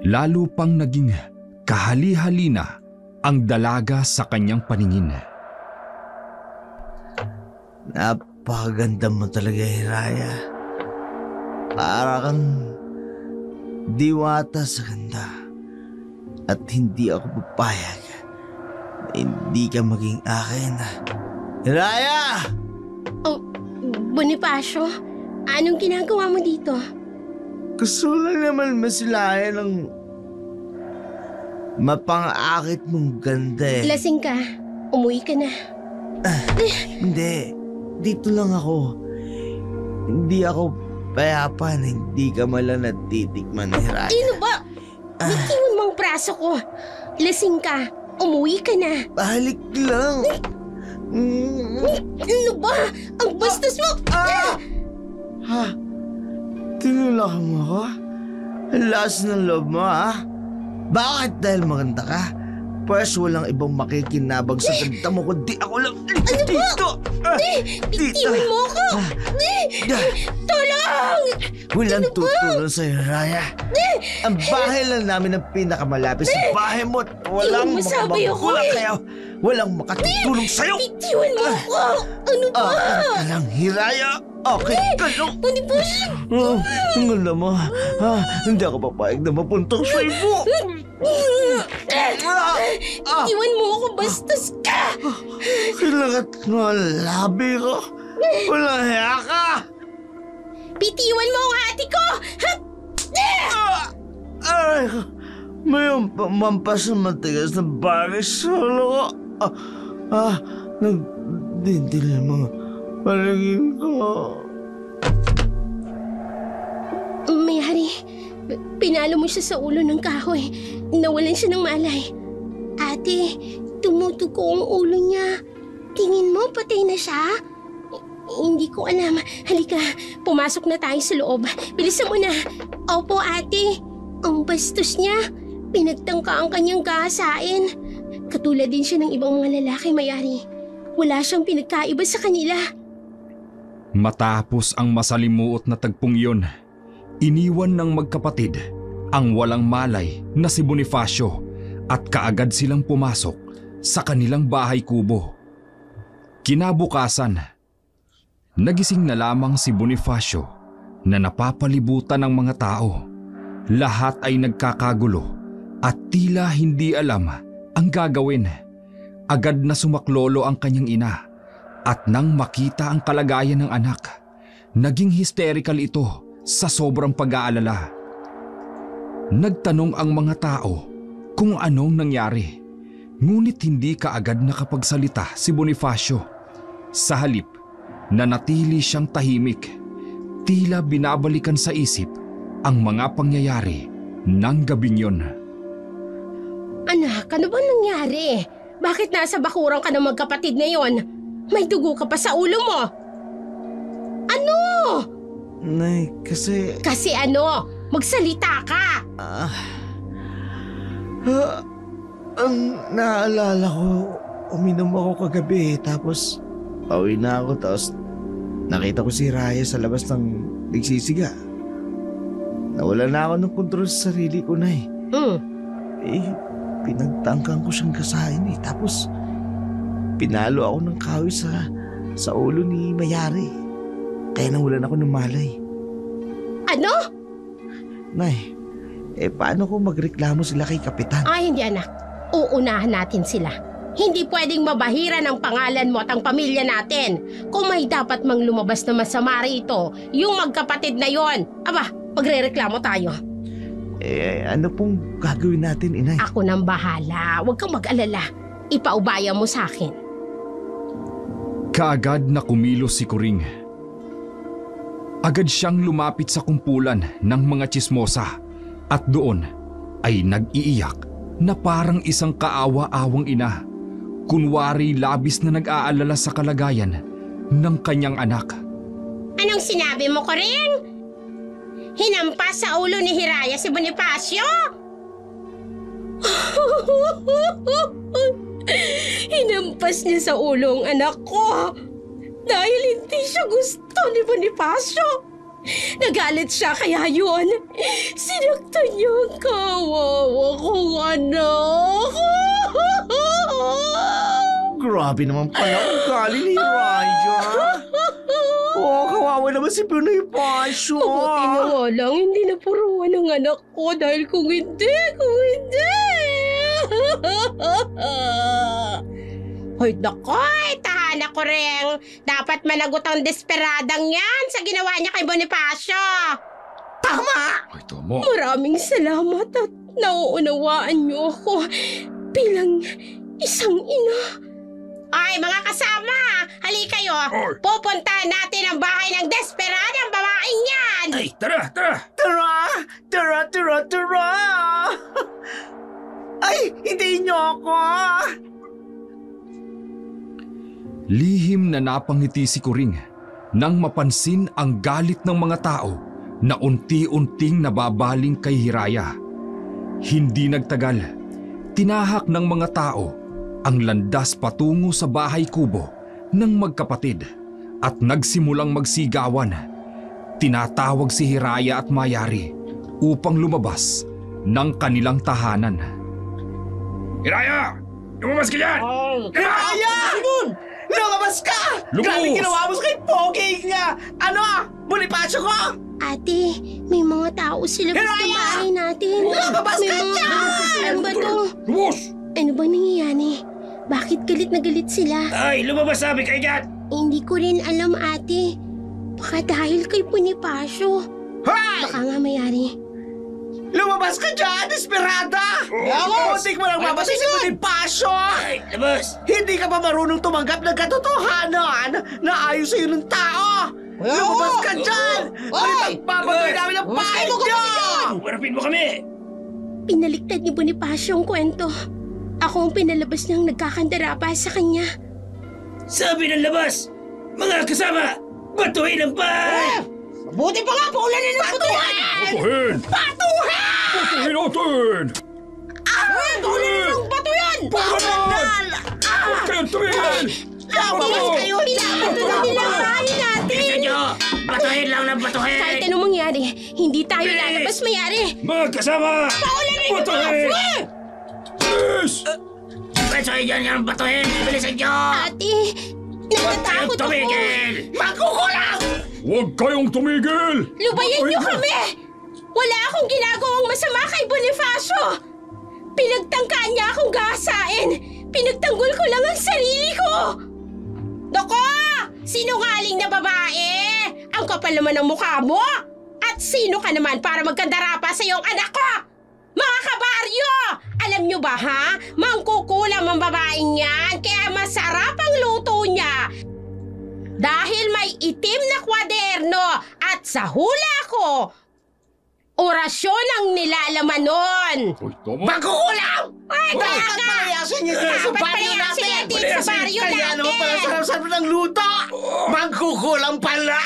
lalo pang naging kahali-halina ang dalaga sa kanyang paningin. Napakaganda mo talaga, Hiraya. Para kang diwata sa ganda. At hindi ako papayag na hindi ka maging akin. Hiraya! Oh, Bonifacio, anong ginagawa mo dito? Gusto lang naman masilayan ng mapang-akit mong ganda eh. Lasing ka. Umuwi ka na. Hindi. Dito lang ako. Hindi ako payapa na hindi ka malang natitikman ni Hiraya. Ano ba? Bitiwan mo ang braso ko. Lasing ka. Umuwi ka na. Balik lang. Ano ba? Ang bastos mo! Ha? Tinulak mo ako? Ang lakas ng loob mo, ha? Bakit dahil maganda ka? Pwes walang ibang makikinabang sa ganda mo kundi ako lang. Dito! Bitiwan mo ako! Tulong! Walang tutulong sa'yo, Raya. Ang bahay lang namin ang pinakamalapit sa bahay mo at walang Masabi ako makamagulang eh. kaya walang makatutulong sa'yo. Bitiwan mo ako! Ano ba? Okay ka lang, Hiraya. Okay ka lang. Bonifacio! Ang ganda mo. Hindi ako papayag na mapuntong sa ibo. Bitiwan mo ako, bastos ka! Kailangat mo ang labi ko. Walang hiya ka. Bitiwan mo ang ate ko! Aray ko. May mampas na matigas na bagay sa ulo ko. Nagdindil ang mga palagin ko. Mayari, pinalo mo siya sa ulo ng kahoy. Nawalan siya ng malay. Ate, tumutugo ang ulo niya. Tingin mo, patay na siya? Hindi ko alam. Halika, pumasok na tayo sa loob. Bilisan mo na. Opo, ate. Ang bastos niya. Pinagtangka ang kanyang gahasain. Katulad din siya ng ibang mga lalaki, Mayari. Wala siyang pinagkaiba sa kanila. Matapos ang masalimuot na tagpong iyon, iniwan ng magkapatid ang walang malay na si Bonifacio at kaagad silang pumasok sa kanilang bahay kubo. Kinabukasan, nagising na lamang si Bonifacio na napapalibutan ng mga tao. Lahat ay nagkakagulo at tila hindi alam ang gagawin. Agad na sumaklolo ang kanyang ina at nang makita ang kalagayan ng anak, naging hysterical ito sa sobrang pag-aalala. Nagtanong ang mga tao kung anong nangyari, ngunit hindi kaagad nakapagsalita si Bonifacio. Sa halip, nanatili siyang tahimik, tila binabalikan sa isip ang mga pangyayari ng gabing yun. Anak, ano ba nangyari? Bakit nasa bakuran ka ng magkapatid ngayon? May dugo ka pa sa ulo mo. Ano? Nay, kasi... Kasi ano? Magsalita ka! Ang naalala ko, uminom ako kagabi tapos pauwi na ako tapos nakita ko si Raya sa labas ng nagsisiga. Nawala na ako ng kontrol sa sarili ko na eh. Pinagtangkang ko siyang gasahin eh. Tapos pinalo ako ng kahoy sa ulo ni Mayari. Kaya nawalan ako ng malay. Ano? Nay, paano kung magreklamo sila kay Kapitan? Ay, hindi anak. Uunahan natin sila. Hindi pwedeng mabahira ng pangalan mo at ang pamilya natin. Kung may dapat mang lumabas na masama rito, yung magkapatid na yon. Aba, magrereklamo tayo. Ano pong gagawin natin, Inay? Ako nang bahala. Huwag kang mag-alala. Ipaubaya mo sa akin. Kaagad na kumilos si Kuring. Agad siyang lumapit sa kumpulan ng mga tsismosa at doon ay nag-iiyak na parang isang kaawa-awang ina. Kunwari labis na nag-aalala sa kalagayan ng kanyang anak. Anong sinabi mo, Kuring? Hinampas sa ulo ni Hiraya si Bonifacio? Hinampas niya sa ulo ang anak ko dahil hindi siya gusto ni Bonifacio. Nagalit siya kaya yun. Sinaktan niya ang kawawa kong anak. Grabe naman pala ang gali ni Raya. Kawawa naman si Bonifacio. Mabuti na nga lang, hindi napuruan ang anak ko dahil kung hindi. Hoy, dakoy, tahanan ko rin. Dapat managot ang desperadang yan sa ginawa niya kay Bonifacio. Tama! Ay, tama. Maraming salamat at nauunawaan niyo ako bilang isang ina. Ay, mga kasama, halika kayo. Pupuntahan natin ang bahay ng desperadang babaeng yan. Ay, tara! Tara! Ay, hintayin niyo ako! Lihim na napangiti si Kuring nang mapansin ang galit ng mga tao na unti-unting nababaling kay Hiraya. Hindi nagtagal, tinahak ng mga tao ang landas patungo sa bahay kubo ng magkapatid at nagsimulang magsigawan. Tinatawag si Hiraya at Mayari upang lumabas ng kanilang tahanan. Hiraya! Lumabas ka dyan! Raya! Lumabas ka! Lumabas! Grabe ginawa mo sa kay Pogi niya! Ano? Bonifacio ko? Ate, may mga tao sila sa bahay natin. Lumabas ka dyan! Ano ba to? Lumabas! Ano bang nangyayari? Bakit galit na galit sila? Ay, lumabas sabi kayo dyan! Hindi ko rin alam, ate. Baka dahil kay Bonifacio. Hoy! Baka nga mayari. Lumabas ka dyan, desperada! Muntik mo lang mamatay si Bonifacio! Ay, labas! Hindi ka pa marunong tumanggap ng katotohanan na ayos sa'yo ng tao! Lumabas ka dyan! May pagpapatuloy namin ang bahay niyo! Warapin mo kami! Pinaliktad ni Bonifacio ang kwento. Ako ang pinalabas ng nagkakandarapa sa kanya. Sabi ng labas! Mga kasama! Batuhin ang bahay! Buti pa nga, paulanin ng batuhan! Batuhin! Batuhin natin! Paulanin ng batuhan! Batuhin! Huwag kayong tumingin! Tapos kayo, pinapatuloy nila ang bahay natin! Bilisan nyo! Batuhin lang ng batuhin! Kahit anong mangyari, hindi tayo lalabas mayari. Mga kasama! Paulanin niyo pa! Batuhin! Yes! Batuhin dyan yung batuhin! Bilisan nyo! Ate, Huwag kayong natatakot ako. tumigil! Magkukulang! Huwag kayong tumigil! Lubayan niyo kami! Wala akong ginagawang masama kay Bonifacio! Pinagtangkaan niya akong gahasain! Pinagtanggol ko lang ang sarili ko! Doko! Sinungaling na babae! Ang kapal naman ng mukha mo! At sino ka naman para magkandarapa sa iyong anak ko? Mga kabaryo! Alam niyo ba ha? Mangkukulam ang babaeng yan kaya masarap ang luto niya. Dahil may itim na kwaderno at sa hula ko, orasyon ang nilalaman nun. Uy, tama! Magkukulang! Ay, kaya Dapat nga! palayasin niyo dito sa Dapat baryo palayasin natin! natin sa baryo Kaya naman pala natin! sarap-sarap ng luto! Magkukulang pala!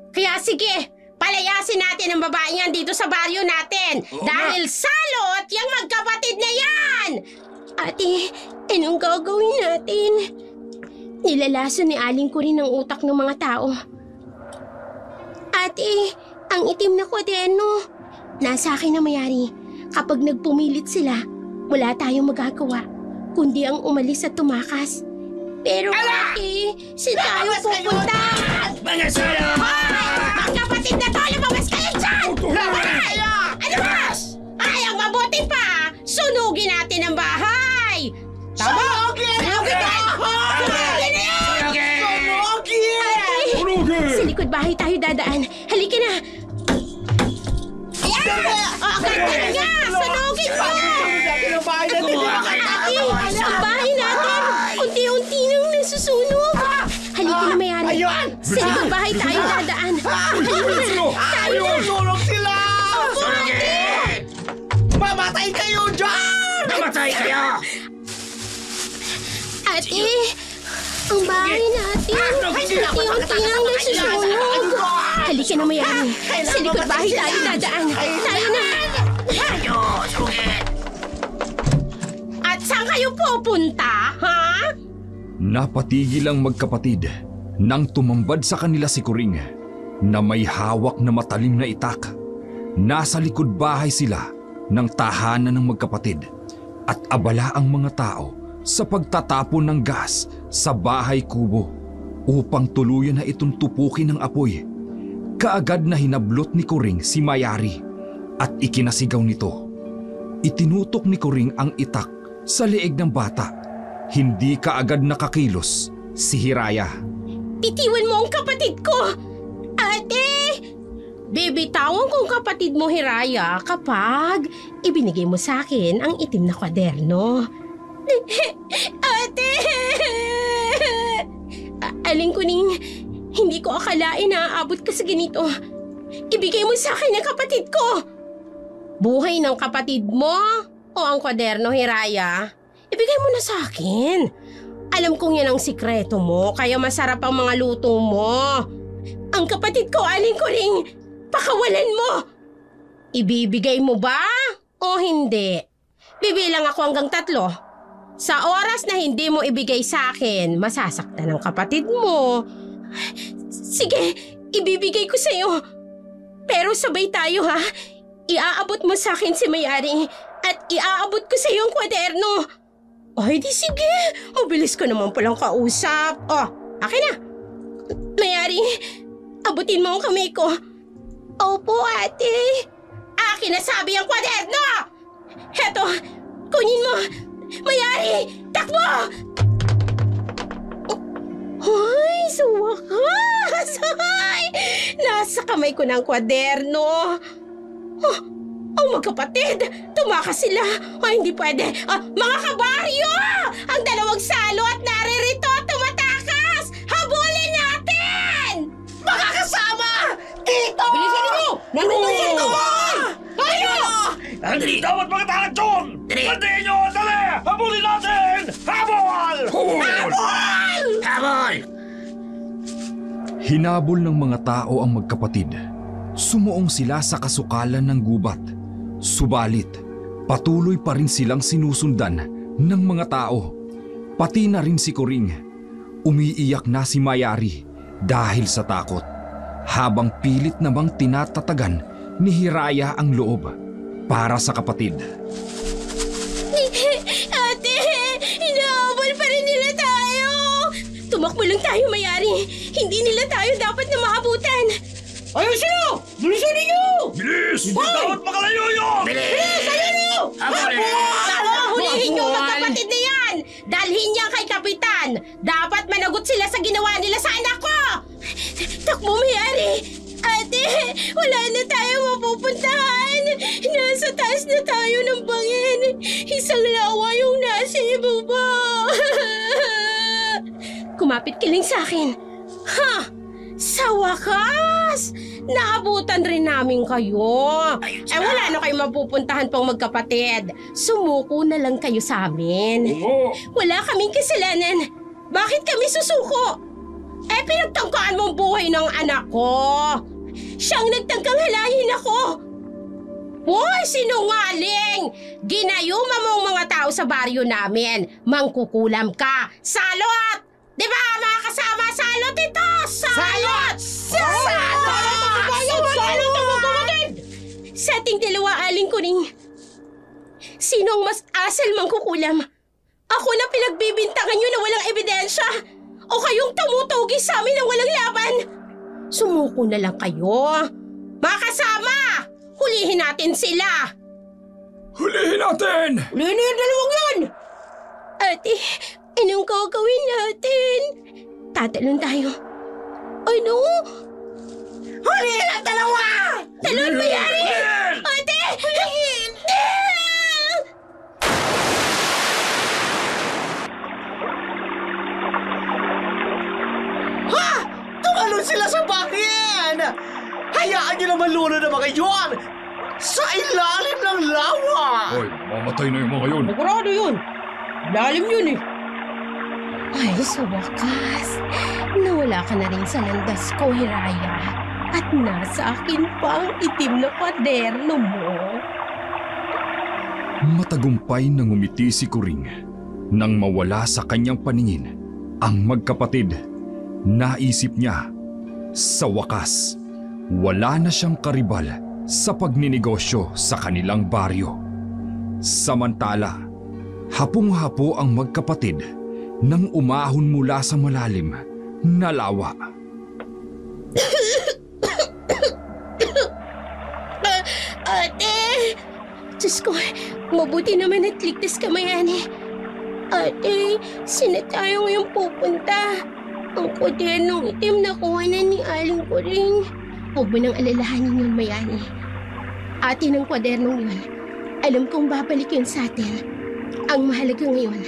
Kaya sige, palayasin natin ang babae yan dito sa baryo natin. Dahil salot yung magkapatid na yan! Ate, anong gagawin natin? Nilalaso ni Aling ko rin ang utak ng mga tao. Ate, ang itim na kwaderno. Nasa akin na mayari. Kapag nagpumilit sila, wala tayong magagawa, kundi ang umalis at tumakas. Pero ate, saan tayo pupunta? Mga solo! Hoy! Ang kapatid na to, lumabas kayo dyan! Hoy! Ano ba? Ay, ang mabuti pa, sunugin natin ang bahay! Tama! Sunugin ba? Sunugin na yan! Ate, sa likod bahay tayo dadaan. Halika na! Ayan! Ganda nga! Sunugin mo! Ate, ang bahay natin, unti-unti nang nasusunog. Halika na, mayari. Sa likod bahay tayo dadaan. Halika na! Tayo na! Sunog sila! Opo, ate! Mamatay kayo dyan! Mamatay kayo! Ate, ang bahay natin, unti-unti nang nasusunog. Halika na, mayari. Sa likod bahay tayo dadaan. Tayo na! Tayo! Sugit! At saan kayo pupunta, ha? Napatigil ang magkapatid nang tumambad sa kanila si Kuring na may hawak na matalim na itak. Nasa likod bahay sila ng tahanan ng magkapatid at abala ang mga tao sa pagtatapon ng gas sa bahay kubo upang tuluyan na itong tupukin ng apoy. Kaagad na hinablot ni Kuring si Mayari at ikinasigaw nito. Itinutok ni Kuring ang itak sa leeg ng bata. Hindi kaagad nakakilos si Hiraya. Bitiwan mo ang kapatid ko! Ate! Bibitawan kong kapatid mo, Hiraya, kapag ibinigay mo sa akin ang itim na kwaderno. Ate! Aling Kuning, hindi ko akalain na aabot ka sa ganito. Ibigay mo sa akin ang kapatid ko! Buhay ng kapatid mo o ang kwaderno, Hiraya? Ibigay mo na sa akin. Alam kong yan ang sikreto mo, kaya masarap ang mga luto mo. Ang kapatid ko, Aling Kuring, pakawalan mo. Ibibigay mo ba o hindi? Bibilang ako hanggang 3. Sa oras na hindi mo ibigay sa akin, masasaktan ang kapatid mo. Sige, ibibigay ko sa'yo. Pero sabay tayo, ha? Iaabot mo sa akin si Mayari at iaabot ko sa'yo ang kwaderno. Ay, di sige. Mabilis ko naman palang kausap. Oh, akin na. Mayari, abutin mo ang kamay ko. Opo, ate. Akin na sabi ang kwaderno. Heto, kunin mo. Mayari, takbo! Hoy, sa wakas! Hoy! Nasa kamay ko ng kwaderno. Oh, ang magkapatid! Tumakas sila! Ay, hindi pwede! Mga kabaryo! Ang dalawang salo at naririto tumatakas! Habulin natin! Mga kasama! Dito! Bilisan niyo! Nandito Dito! Tayo! Nandito at mga talatson! Nandiyan nyo! Dali! Habulin natin! Habol! Habol! Habol! Hinabol ng mga tao ang magkapatid. Sumuong sila sa kasukalan ng gubat. Subalit, patuloy pa rin silang sinusundan ng mga tao. Pati na rin si Kuring. Umiiyak na si Mayari dahil sa takot. Habang pilit namang tinatatagan ni Hiraya ang loob para sa kapatid. Ate! Inaabol pa rin nila tayo! Tumakbo lang tayo, Mayari. Hindi nila tayo dapat na maabutan. Ayun sino! Bilisan ninyo! Bilis! Hindi dapat makalayo yun! Bilis! Ayun! Hulihin niyo ang magkapatid na yan! Dalhin niya kay Kapitan! Dapat managot sila sa ginawa nila sa anak ko! Takbo, Mayari! Ate, wala na tayo mapupuntahan! Nasa taas na tayo ng bangin! Isang lawa yung nasa ibaba! Kumapit ka lang sa akin! Ha! Sa wakas! Naabutan rin namin kayo. Wala na kayong mapupuntahan pang magkapatid. Sumuko na lang kayo sa amin. Wala kaming kasalanan. Bakit kami susuko? Pinagtangkaan mo ang buhay ng anak ko. Siyang nagtangkang halayin ako! Hoy, sinungaling! Ginayuma mo ang mga tao sa baryo namin. Mangkukulam ka. Salot! Di ba, mga kasama? Salot ito! Salot! Salot ang magkamatid! Sa ating dalawa, Aling Kuring, sino ang mas asal mangkukulam? Ako na pinagbibintangan nyo na walang ebidensya? O kayong tumutugi sa amin ng walang laban? Sumuko na lang kayo. Mga kasama! Hulihin natin sila! Hulihin natin! Hulihin na yung dalawang yun! Ate, anong gagawin natin? Tatalon tayo. Ano? Hulihin ang dalawa! Talon, Mayari! Ate! Hulihin! Ha! Tumalon sila sa bakyan! Hayaan niyo naman luno na mga yun! Sa ilalim ng lawa! Hoy, mamatay na yung mga yun. Sigurado yun. Lalim yun eh. Ay, sa wakas. Nawala ka na rin sa landas ko, Hiraya. At nasa akin pa ang itim na kwaderno mo. Matagumpay na ngumiti si Kuring nang mawala sa kanyang paningin ang magkapatid. Naisip niya, sa wakas, wala na siyang karibal sa pagninegosyo sa kanilang baryo. Samantala, hapong-hapo ang magkapatid nang umahon mula sa malalim na lawa. Ate! Diyos ko, mabuti naman at ligtas ka, Mayani. Ate, saan na tayo ngayon pupunta? Ang kodernong itim na kuhanan ni Aling Kuring. Huwag mo nang alalahanin yun, Mayani. Ate ng kwadernong yun, alam kong babalik yun sa atin. Ang mahalaga ngayon,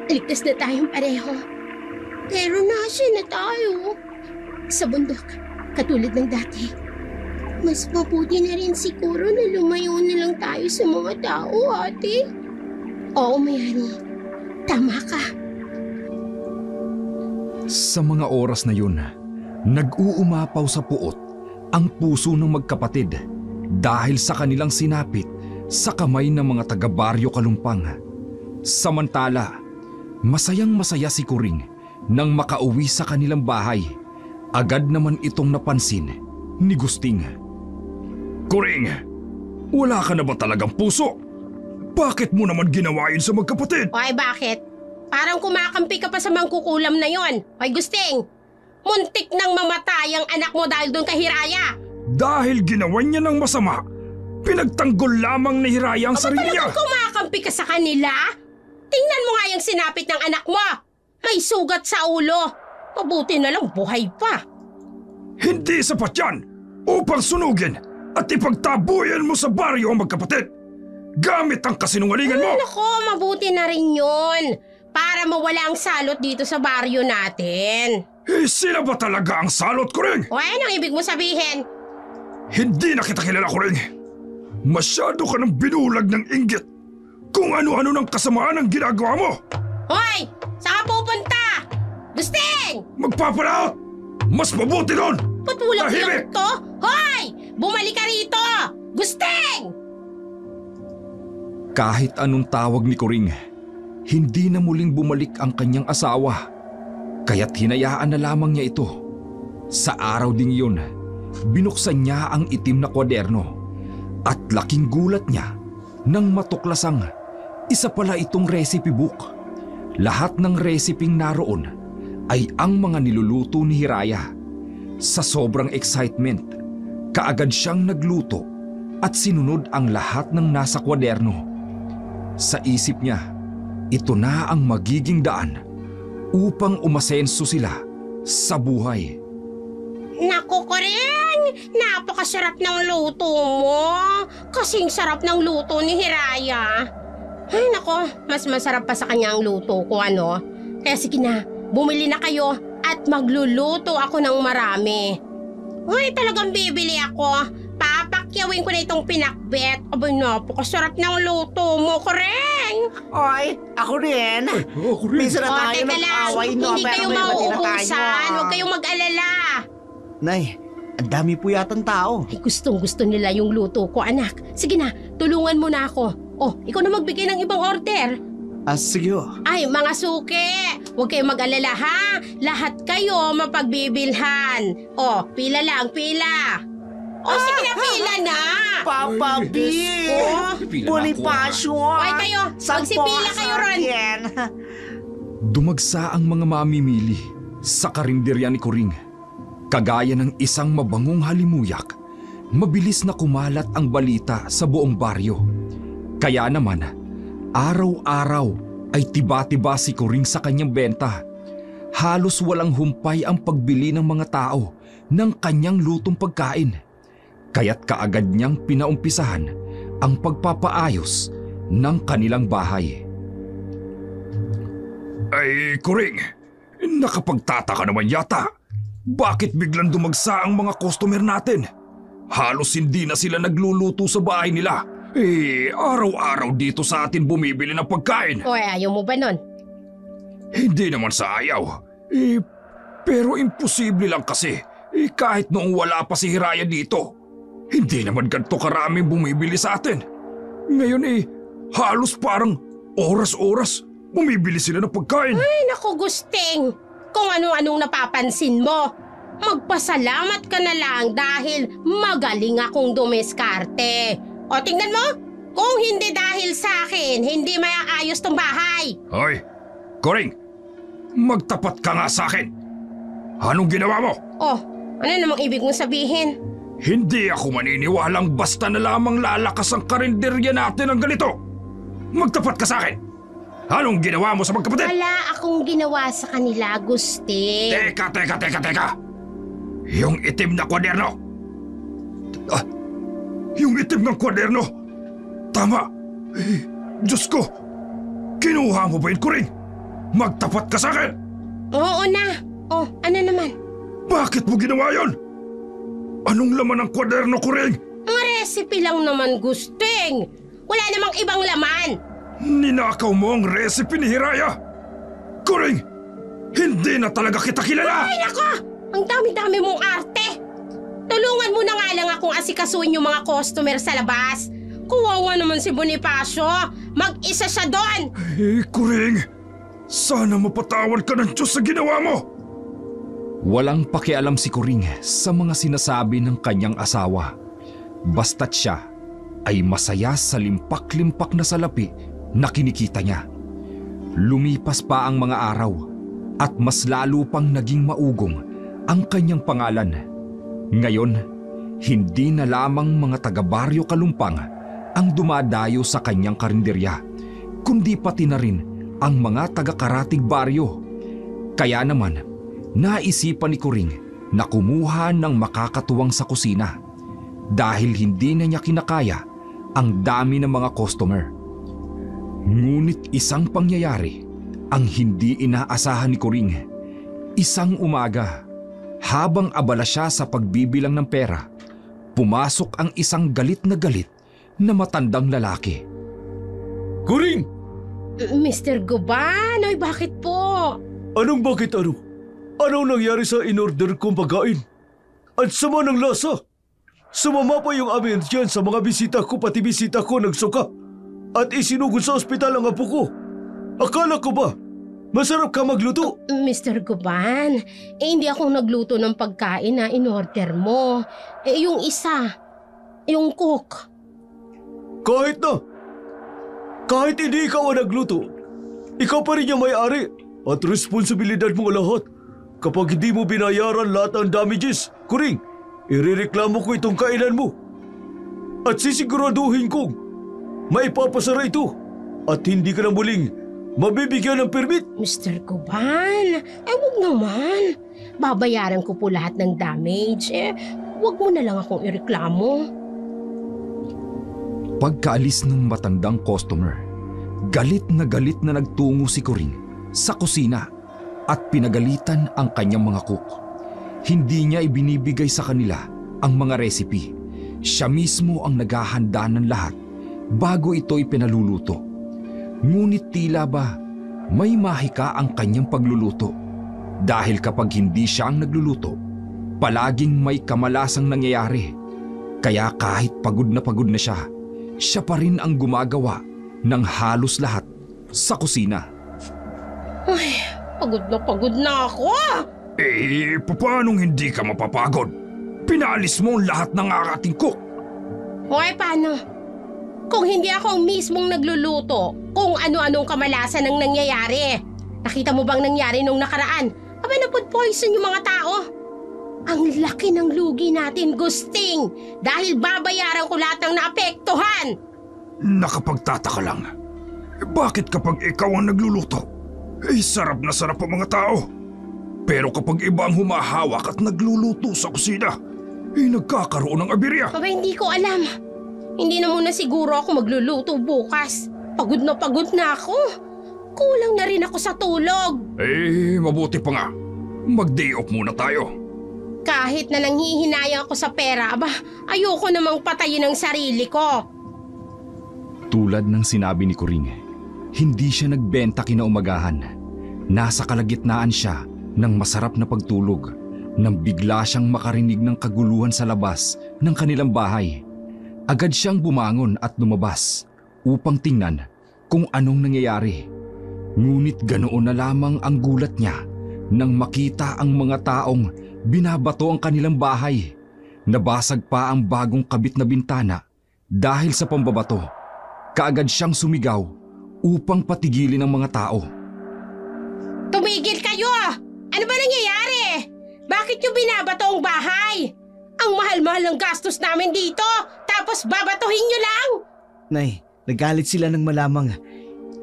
ligtas na tayong pareho. Pero nasa na tayo? Sa bundok, katulad ng dati. Mas mabuti na rin siguro na lumayo na lang tayo sa mga tao, ate. Oo, Mayani. Tama ka. Sa mga oras na yun, nag-uumapaw sa puot ang puso ng magkapatid dahil sa kanilang sinapit sa kamay ng mga taga-baryo Kalumpang. Samantala, masayang-masaya si Kuring nang makauwi sa kanilang bahay. Agad naman itong napansin ni Gusting. Kuring, wala ka na ba talagang puso? Bakit mo naman ginawa yun sa magkapatid? Oy, bakit? Parang kumakampi ka pa sa mangkukulam na yon. Oy, Gusting, muntik nang mamatay ang anak mo dahil doon kay Hiraya. Dahil ginawa niya ng masama, pinagtanggol lamang ni Hiraya ang sarili niya. Talagang kumakampi ka sa kanila? Tingnan mo nga yung sinapit ng anak mo. May sugat sa ulo. Mabuti na lang buhay pa. Hindi sapat yan upang sunugin at ipagtabuyan mo sa baryo ang magkapatid. Gamit ang kasinungalingan mo. Nako, mabuti na rin yun. Para mawala ang salot dito sa baryo natin. Sila ba talaga ang salot, Kuring? O anong ibig mo sabihin? Hindi na kita kilala, Kuring. Masyado ka ng binulag ng inggit kung ano-ano ng kasamaan ang ginagawa mo. Hoy! Saan ka pupunta? Gusting! Magpapalaot! Mas mabuti doon! Ba't walang Tahimik! iyak to? Hoy! Bumalik ka rito! Gusting! Kahit anong tawag ni Kuring, hindi na muling bumalik ang kanyang asawa. Kaya't hinayaan na lamang niya ito. Sa araw ding iyon, binuksan niya ang itim na kwaderno at laking gulat niya nang matuklasang isa pala itong recipe book. Lahat ng reseping naroon ay ang mga niluluto ni Hiraya. Sa sobrang excitement, kaagad siyang nagluto at sinunod ang lahat ng nasa kwaderno. Sa isip niya, ito na ang magiging daan upang umasenso sila sa buhay. Naku, Kuring! Napakasarap ng luto mo. Kasing sarap ng luto ni Hiraya. Ay, nako, mas masarap pa sa kanya ang luto ko, ano? Kaya sige na, bumili na kayo at magluluto ako ng marami. Uy, talagang bibili ako. Papakyawin ko na itong pinakbet. Abay, napakasarap ng luto mo, Kuring! Oy, ako rin. Minsan na tayo Teka lang, nag-away, no? hindi Pero kayo may mati na mauubusan. tayo. Huwag kayong mag-alala. Nay, Ang dami po yatang tao. Ay, gustong-gusto nila yung luto ko, anak. Sige na, tulungan mo na ako. Oh, ikaw na magbigay ng ibang order. Sige ho. Ay, mga suki, huwag kayong mag-alala ha. Lahat kayo mapagbibilhan. Oh, pila lang, pila. Oh, sige na, pila na. Papa B! Oh, Bonifacio! ay kayo, magsipila kayo ron. Dumagsa ang mga mamimili sa karinderya ni Kuring. Kagaya ng isang mabangong halimuyak, mabilis na kumalat ang balita sa buong baryo. Kaya naman, araw-araw ay tiba-tiba si Kuring sa kanyang benta. Halos walang humpay ang pagbili ng mga tao ng kanyang lutong pagkain. Kaya't kaagad niyang pinaumpisahan ang pagpapaayos ng kanilang bahay. Ay, Kuring, nakapagtataka naman yata. Bakit biglang dumagsa ang mga customer natin? Halos hindi na sila nagluluto sa bahay nila. Araw-araw dito sa atin bumibili ng pagkain. O, ayaw mo ba nun? Hindi naman sa ayaw. Pero imposible lang kasi. Kahit noong wala pa si Hiraya dito. Hindi naman ganito karaming bumibili sa atin. Ngayon halos parang oras-oras bumibili sila ng pagkain. Ay, naku, Gusting. Kung ano-anong napapansin mo. Magpasalamat ka na lang dahil magaling akong dumiskarte. O, tingnan mo. Kung hindi dahil sa akin, hindi maayos tong bahay. Hoy, Kuring, magtapat ka nga sa akin. Anong ginawa mo? Oh, ano namang ibig mong sabihin? Hindi ako maniniwalang basta na lamang lalakas ang karinderya natin ng ganito. Magtapat ka sa akin. Anong ginawa mo sa magkapatid? Wala akong ginawa sa kanila, Gusting. Teka. Yung itim na kwaderno. Yung itim ng kwaderno. Tama. Diyos ko. Kinuha mo ba yun, Kuring? Magtapat ka sa akin. Oo na. Oh, ano naman? Bakit mo ginawa yun? Anong laman ng kwaderno, Kuring? Mga recipe lang naman, Gusting. Wala namang ibang laman. Ninakaw mo ang recipe ni Hiraya. Kuring, hindi na talaga kita kilala. Ay, nako! Ang dami-dami mong arte. Tulungan mo na nga lang akong asikasuin yung mga customer sa labas. Kuwawa naman si Bonifacio. Mag-isa siya doon. Kuring, sana mapatawad ka ng Diyos sa ginawa mo. Walang pakialam si Kuring sa mga sinasabi ng kanyang asawa. Basta't siya ay masaya sa limpak-limpak na salapi na kinikita niya. Lumipas pa ang mga araw at mas lalo pang naging maugong ang kanyang pangalan. Ngayon, hindi na lamang mga taga-baryo Kalumpang ang dumadayo sa kanyang karinderya, kundi pati na rin ang mga taga-Karatig baryo. Kaya naman, naisipan ni Kuring na kumuha ng makakatuwang sa kusina dahil hindi na niya kinakaya ang dami ng mga customer. Ngunit isang pangyayari ang hindi inaasahan ni Kuring. Isang umaga, habang abala siya sa pagbibilang ng pera, pumasok ang isang galit na matandang lalaki. Kuring! Mr. Guban, ay bakit po? Anong bakit ano? Anong nangyari sa in-order kong pagkain? At sama ng lasa! Sumama pa yung amin dyan sa mga bisita ko, pati bisita ko nagsuka. At isinugod sa ospital ang apo ko. Akala ko ba, masarap ka magluto? Mr. Guban, hindi ako nagluto ng pagkain na in-order mo. Yung isa, yung cook. Kahit na. Kahit hindi ikaw ang nagluto, ikaw pa rin yung may-ari at responsibilidad mo lahat. Kapag hindi mo binayaran lahat ng damages, Kuring, irereklamo ko itong kainan mo. At sisiguraduhin kong maipapasara ito at hindi ka na muling mabibigyan ng permit. Mr. Guban, wag naman. Babayaran ko po lahat ng damage. Wag mo na lang akong ireklamo. Pagkaalis ng matandang customer, galit na nagtungo si Kuring sa kusina at pinagalitan ang kanyang mga cook. Hindi niya ibinibigay sa kanila ang mga recipe. Siya mismo ang naghahanda ng lahat bago ito ipinaluluto. Ngunit tila ba may mahika ang kanyang pagluluto dahil kapag hindi siya ang nagluluto, Palaging may kamalasang nangyayari. Kaya kahit pagod na siya, siya pa rin ang gumagawa ng halos lahat sa kusina. Ay, pagod na ako. Paanong hindi ka mapapagod? Pinalis mo ang lahat ng ating cook. Hoy, paano? Kung hindi ako mismong nagluluto, kung ano-anong kamalasan ang nangyayari. Nakita mo bang nangyari nung nakaraan? Aba, na-food poison yung mga tao. Ang laki ng lugi natin, Gusting, dahil babayaran ko lahat ng naapektuhan. Nakapagtataka lang. Bakit kapag ikaw ang nagluluto, sarap na sarap ang mga tao? Pero kapag iba ang humahawak at nagluluto sa kusina, nagkakaroon ng abirya. Aba, hindi ko alam. Hindi na muna siguro ako magluluto bukas. Pagod na ako. Kulang na rin ako sa tulog. Mabuti pa nga. Mag-day off muna tayo. Kahit na nanghihinayang ako sa pera, aba, ayoko namang patayin ang sarili ko. Tulad ng sinabi ni Coring, hindi siya nagbenta kinaumagahan. Nasa kalagitnaan siya ng masarap na pagtulog nang bigla siyang makarinig ng kaguluhan sa labas ng kanilang bahay. Agad siyang bumangon at lumabas upang tingnan kung anong nangyayari. Ngunit ganoon na lamang ang gulat niya nang makita ang mga taong binabato ang kanilang bahay. Nabasag pa ang bagong kabit na bintana dahil sa pambabato. Kaagad siyang sumigaw upang patigilin ang mga tao. Tumigil kayo! Ano ba nangyayari? Bakit niyo binabato ang bahay? Ang mahal-mahal ng gastos namin dito, tapos babatuhin niyo lang? Nay, nagalit sila ng malamang.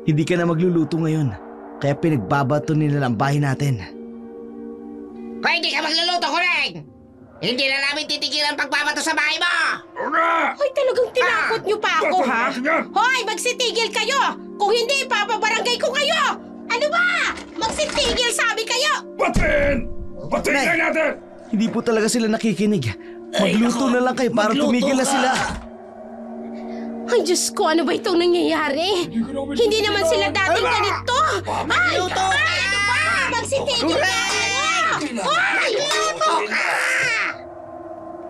Hindi ka na magluluto ngayon, kaya pinagbabato nila ang bahay natin. Kung hindi ka magluluto, Coring, hindi na namin titigilan ang pagbabato sa bahay mo! Hoy, talagang tinakot niyo pa ako, ha? Hoy, magsitigil kayo! Kung hindi, papabarangay ko kayo! Ano ba? Magsitigil, sabi kayo! Batin! Batin na natin! Hindi po talaga sila nakikinig. Magluto na lang kayo para tumigil na sila. Ay, Diyos ko, ano ba itong nangyayari? Hindi naman sila dating ganito! Ay! Ano ba? Magsitigil kayo! Hoy!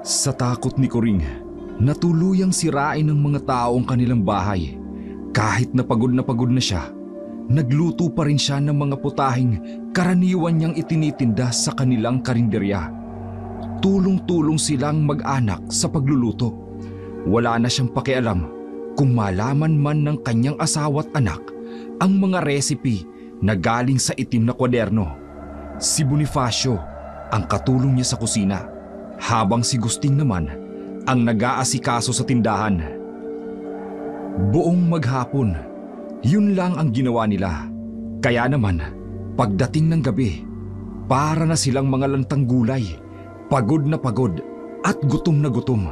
Sa takot ni Coring, natuluyang sirain ng mga tao ang kanilang bahay. Kahit na pagod na siya, nagluto pa rin siya ng mga putahing karaniwan niyang itinitinda sa kanilang karinderya. Tulong-tulong silang mag-anak sa pagluluto. Wala na siyang pakialam kung malaman man ng kanyang asawa't anak ang mga recipe na galing sa itim na kwaderno. Si Bonifacio ang katulong niya sa kusina, habang si Gusting naman ang nag-aasikaso sa tindahan. Buong maghapon, yun lang ang ginawa nila. Kaya naman, pagdating ng gabi, para na silang mga lantang gulay, pagod at gutom na gutom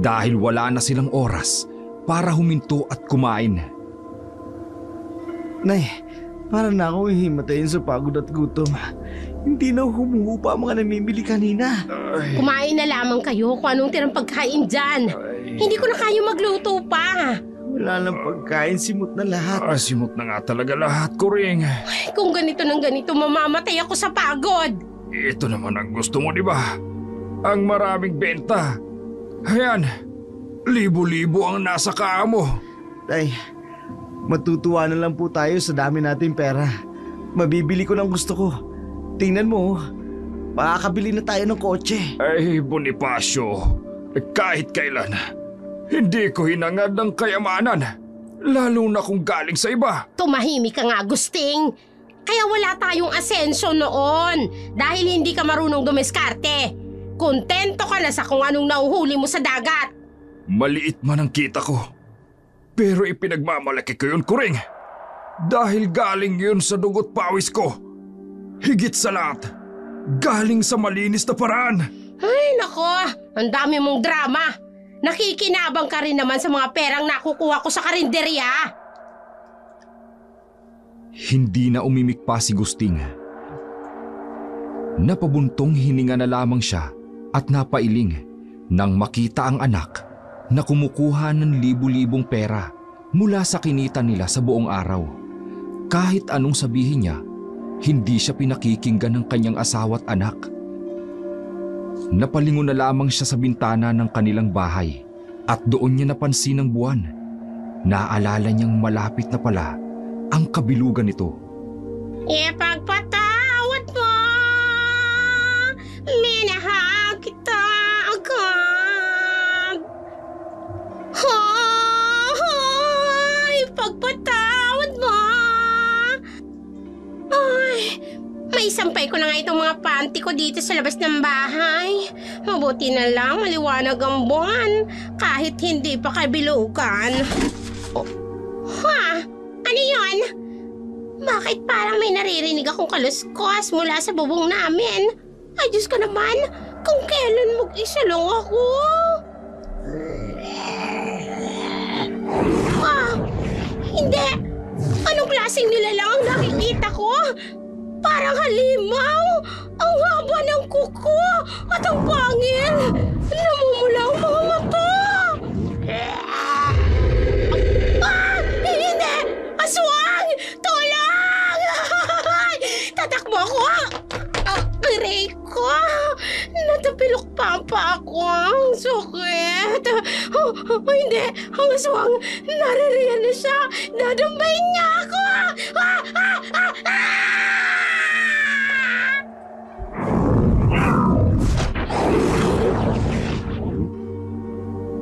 dahil wala na silang oras para huminto at kumain. Nay, para na akong hihimatayin sa pagod at gutom. Hindi na humuhupa ang mga namimili kanina. Kumain na lamang kayo kung anong tirang pagkain dyan. Hindi ko na kayo magluto pa. Wala nang pagkain, simot na lahat. Simot na nga talaga lahat, Coring. Ay, kung ganito ng ganito, mamamatay ako sa pagod. Ito naman ang gusto mo, di ba? Ang maraming benta. Ayan, libo-libo ang nasa kaa mo. Tay, matutuwa na lang po tayo sa dami nating pera. Mabibili ko ng gusto ko. Tingnan mo, makakabili na tayo ng kotse. Ay, Bonifacio, kahit kailan, hindi ko hinangad ng kayamanan, lalo na kung galing sa iba. Tumahimik ka nga, Gusting. Kaya wala tayong asenso noon dahil hindi ka marunong dumiskarte. Kontento ka na sa kung anong nauhuli mo sa dagat. Maliit man ang kita ko, pero ipinagmamalaki ko yun, Coring. Dahil galing yun sa dugot pawis ko. Higit sa lahat, galing sa malinis na paraan. Ay, nako, ang dami mong drama. Nakikinabang ka rin naman sa mga perang nakukuha ko sa karinderya. Hindi na umimik pa si Gusting. Napabuntong hininga na lamang siya at napailing nang makita ang anak na kumukuha ng libu-libong pera mula sa kinita nila sa buong araw. Kahit anong sabihin niya, hindi siya pinakikinggan ng kanyang asawa't anak. Napalingon na lamang siya sa bintana ng kanilang bahay at doon niya napansin ang buwan. Naalala niyang malapit na pala ang kabilugan nito. Ipagpatawad mo, minahal kita agad. Ipagpatawad mo. Ay, may sampay ko na nga itong mga panty ko dito sa labas ng bahay. Mabuti na lang maliwanag ang buwan kahit hindi pa kabilugan. Ano yun? Bakit parang may naririnig akong kaluskos mula sa bubong namin? Ay, Diyos ko naman, kung kailan mag-isa lang ako. Hindi. Anong klaseng nilalang ang nakikita ko? Parang halimaw. Ang haba ng kuko at ang pangil. Namumula ang mga mata. Hindi! Aswang! Tulong! Tatakbo ako! Aray ko! Natapilok pa ako. Ang sakit. Hindi! Ang aswang! Naririyan na siya! Dadambayin niya ako!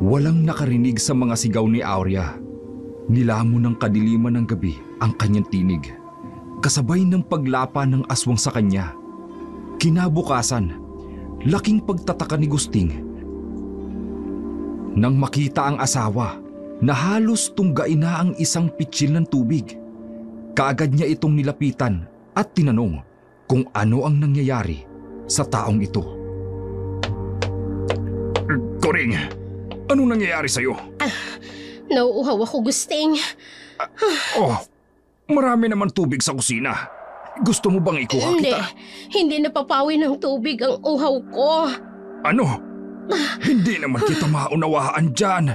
Walang nakarinig sa mga sigaw ni Aurea. Nilamon ng kadiliman ng gabi ang kanyang tinig, kasabay ng paglapa ng aswang sa kanya. Kinabukasan, laking pagtataka ni Gusting nang makita ang asawa na halos tunggain na ang isang pitsil ng tubig. Kaagad niya itong nilapitan at tinanong kung ano ang nangyayari sa taong ito. Koring, anong nangyayari sa'yo? Nauuhaw ako, Gusting. Marami naman tubig sa kusina. Gusto mo bang ikuha kita? Hindi napapawi ng tubig ang uhaw ko. Ano? Hindi naman kita maunawaan dyan.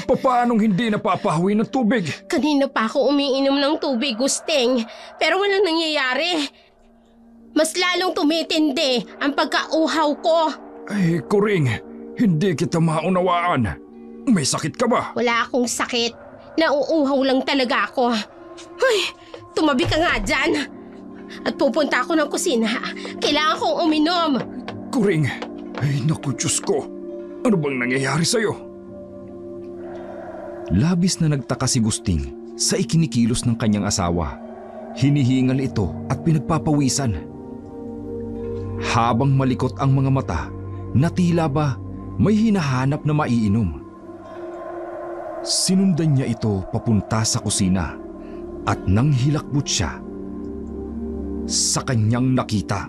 Paanong hindi napapahawi ng tubig? Kanina pa ako umiinom ng tubig, Gusting. Pero walang nangyayari. Mas lalong tumitindi ang pagkauhaw ko. Ay, Koring, hindi kita maunawaan. May sakit ka ba? Wala akong sakit. Nauuhaw lang talaga ako. Ay, tumabi ka nga dyan. At pupunta ako ng kusina. Kailangan kong uminom. Koring, ay naku Diyos ko. Ano bang nangyayari sa'yo? Labis na nagtaka si Gusting sa ikinikilos ng kanyang asawa. Hinihingal ito at pinagpapawisan. Habang malikot ang mga mata, na tila ba may hinahanap na maiinom. Sinundan niya ito papunta sa kusina at nang hilakbot siya, sa kanyang nakita.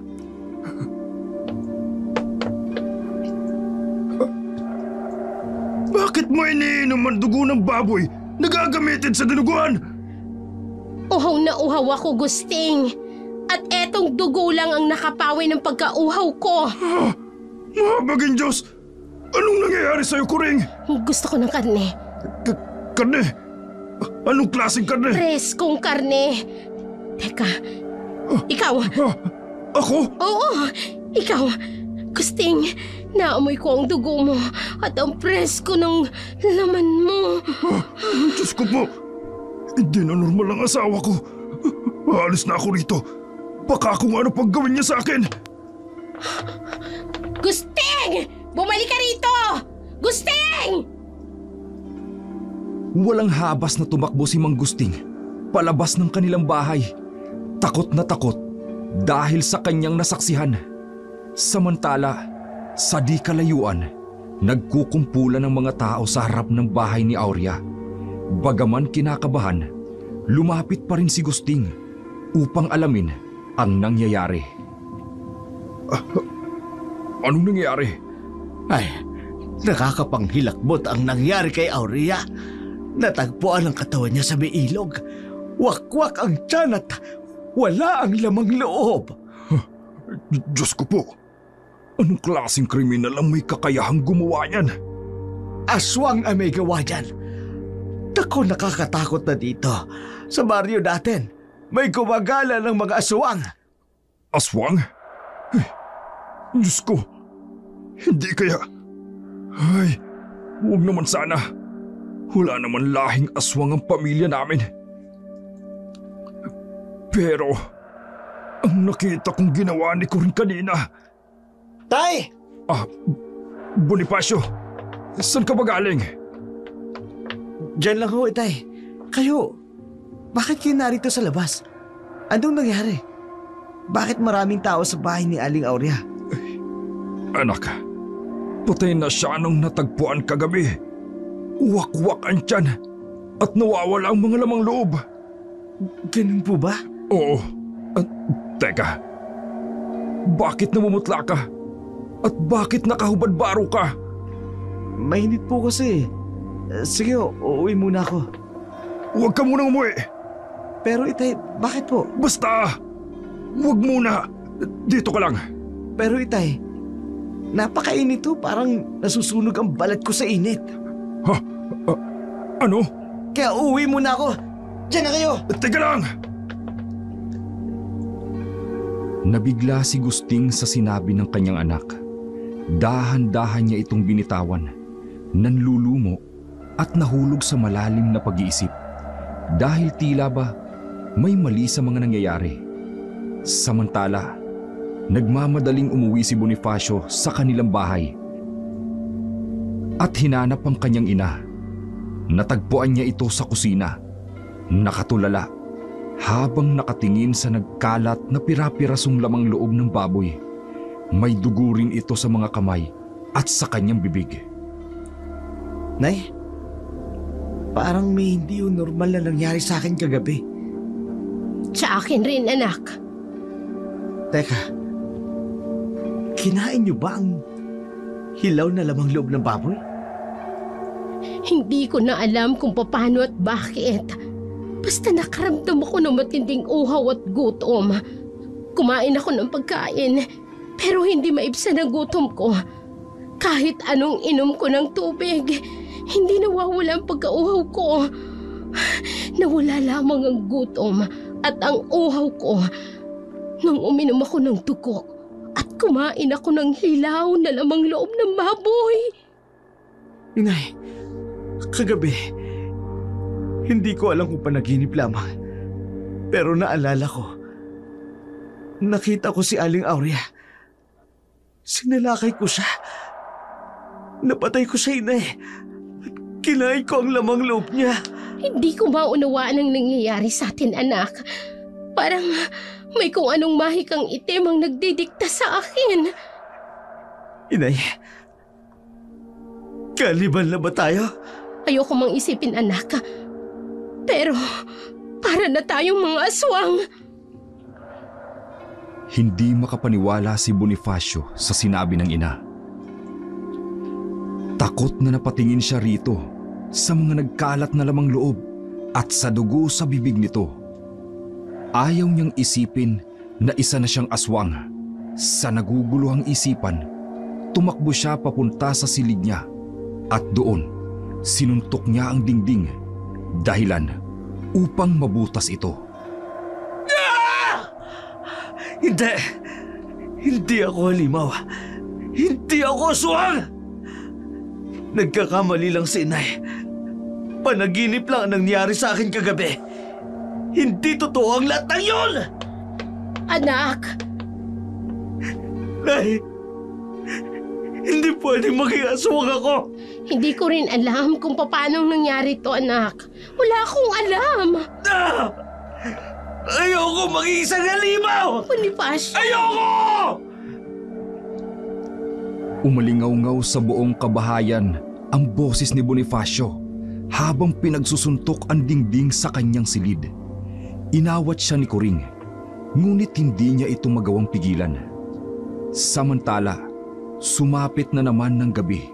Bakit mo iniinom ang dugo ng baboy na gagamitin sa dinuguan? Uhaw na uhaw ako, Gusting. At etong dugo lang ang nakapawi ng pagkauhaw ko. Mahabagin Diyos! Anong nangyayari sa'yo, Koring? Gusto ko ng karne. Karne? Anong klaseng karne? Preskong karne. Teka, ikaw? Ako? Oo, ikaw. Gusting, naamoy ko ang dugo mo at ang presko ng laman mo. Diyos ko po, hindi na normal ang asawa ko. Aalis na ako rito. Baka kung ano pang gawin niya sa akin. Gusting! Bumalik ka rito! Gusting! Walang habas na tumakbo si Mang Gusting palabas ng kanilang bahay. Takot na takot dahil sa kanyang nasaksihan. Samantala, sa di kalayuan, nagkukumpulan ng mga tao sa harap ng bahay ni Aurea. Bagaman kinakabahan, lumapit pa rin si Gusting upang alamin ang nangyayari. Anong nangyayari? Ay, nakakapanghilakbot ang nangyari kay Aurea. Natagpuan ang katawan niya sa may ilog. Wakwak ang tiyan at wala ang lamang loob. Diyos ko po, anong klaseng kriminal ang may kakayahang gumawa niyan? Aswang ang may gawa dyan. Tako nakakatakot na dito. Sa baryo natin, may gumagala ng mga aswang. Aswang? Ay, Diyos ko, Hindi kaya... Ay, huwag naman sana. Wala naman lahing aswang ang pamilya namin. Pero, ang nakita kong ginawa ni Coring kanina... Tay! Bonifacio, saan ka ba galing? Diyan lang ho, Itay. Kayo, bakit kayo narito sa labas? Anong nangyari? Bakit maraming tao sa bahay ni Aling Aurea? Anak, patay na siya nung natagpuan kagabi. Uwak-wak ang tiyan at nawawala ang mga lamang loob. Ganun po ba? Oo. Teka, bakit namumutla ka? At bakit nakahubad-baro ka? Mainit po kasi. Sige, uuwi muna ako. Huwag ka munang umuwi. Pero Itay, bakit po? Basta, huwag muna. Dito ka lang. Pero Itay, napakainit to. Parang nasusunog ang balat ko sa init. Ha? Ano? Kaya uuwi muna ako. Diyan na kayo. Teka lang! Nabigla si Gusting sa sinabi ng kanyang anak. Dahan-dahan niya itong binitawan. Nanlulumo at nahulog sa malalim na pag-iisip. Dahil tila ba may mali sa mga nangyayari. Samantala, nagmamadaling umuwi si Bonifacio sa kanilang bahay. At hinanap ang kanyang ina. Natagpuan niya ito sa kusina. Nakatulala habang nakatingin sa nagkalat na pira-pirasong lamang loob ng baboy. May dugo rin ito sa mga kamay at sa kanyang bibig. Nay, parang may hindi yung normal na nangyari sa akin kagabi. Sa akin rin, anak. Teka, kinain niyo ba ang hilaw na lamang loob ng baboy? Hindi ko na alam kung paano at bakit. Basta nakaramdam ako ng matinding uhaw at gutom. Kumain ako ng pagkain, pero hindi maibsan ang gutom ko. Kahit anong inom ko ng tubig, hindi nawawala ang pagkauhaw ko. Nawala lamang ang gutom at ang uhaw ko nung uminom ako ng dugo at kumain ako ng hilaw na lamang loob ng baboy. Inay, kagabi, hindi ko alam kung panaginip lamang. Pero naalala ko, nakita ko si Aling Aurea. Sinalakay ko siya. Napatay ko siya, inay. At kinain ko ang lamang loob niya. Hindi ko maunawaan ang nangyayari sa atin, anak. Parang may kung anong mahikang itim ang nagdidikta sa akin. Inay, kaliban na ba tayo? Ayoko mang isipin, anak. Pero para na tayong mga aswang. Hindi makapaniwala si Bonifacio sa sinabi ng ina. Takot na napatingin siya rito sa mga nagkalat na lamang loob at sa dugo sa bibig nito. Ayaw niyang isipin na isa na siyang aswang. Sa naguguluhang isipan, tumakbo siya papunta sa silid niya at doon sinuntok niya ang dingding. Dahilan upang mabutas ito. Hindi! Hindi ako halimaw. Hindi ako aswang! Nagkakamali lang si inay. Panaginip lang ang nangyari sa akin kagabi. Hindi totoo ang lahat ng yun! Anak! Nay, hindi pwede maging aswang ako. Hindi ko rin alam kung paano nangyari to, anak. Wala akong alam. Ayoko maging isang halimaw! Bonifacio! Ayoko! Umalingaw-ngaw sa buong kabahayan ang boses ni Bonifacio habang pinagsusuntok ang dingding sa kanyang silid. Inawat siya ni Coring, ngunit hindi niya ito magawang pigilan. Samantala, sumapit na naman ng gabi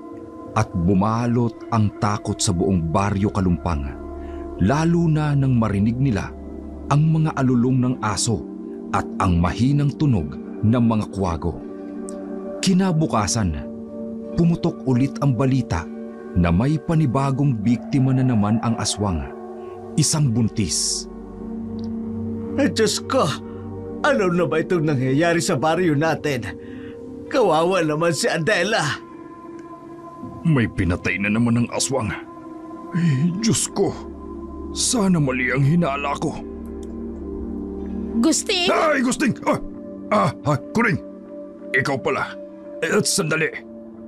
at bumalot ang takot sa buong baryo Kalumpang, lalo na nang marinig nila ang mga alulong ng aso at ang mahinang tunog ng mga kuwago. Kinabukasan, pumutok ulit ang balita na may panibagong biktima na naman ang aswang, isang buntis. Diyos ko, ano na ba itong nangyayari sa baryo natin? Kawawa naman si Adela. May pinatay na naman ng aswang. Diyos ko, sana mali ang hinala ko. Gusting! Ay, Gusting! Kuring! Ikaw pala. At sandali,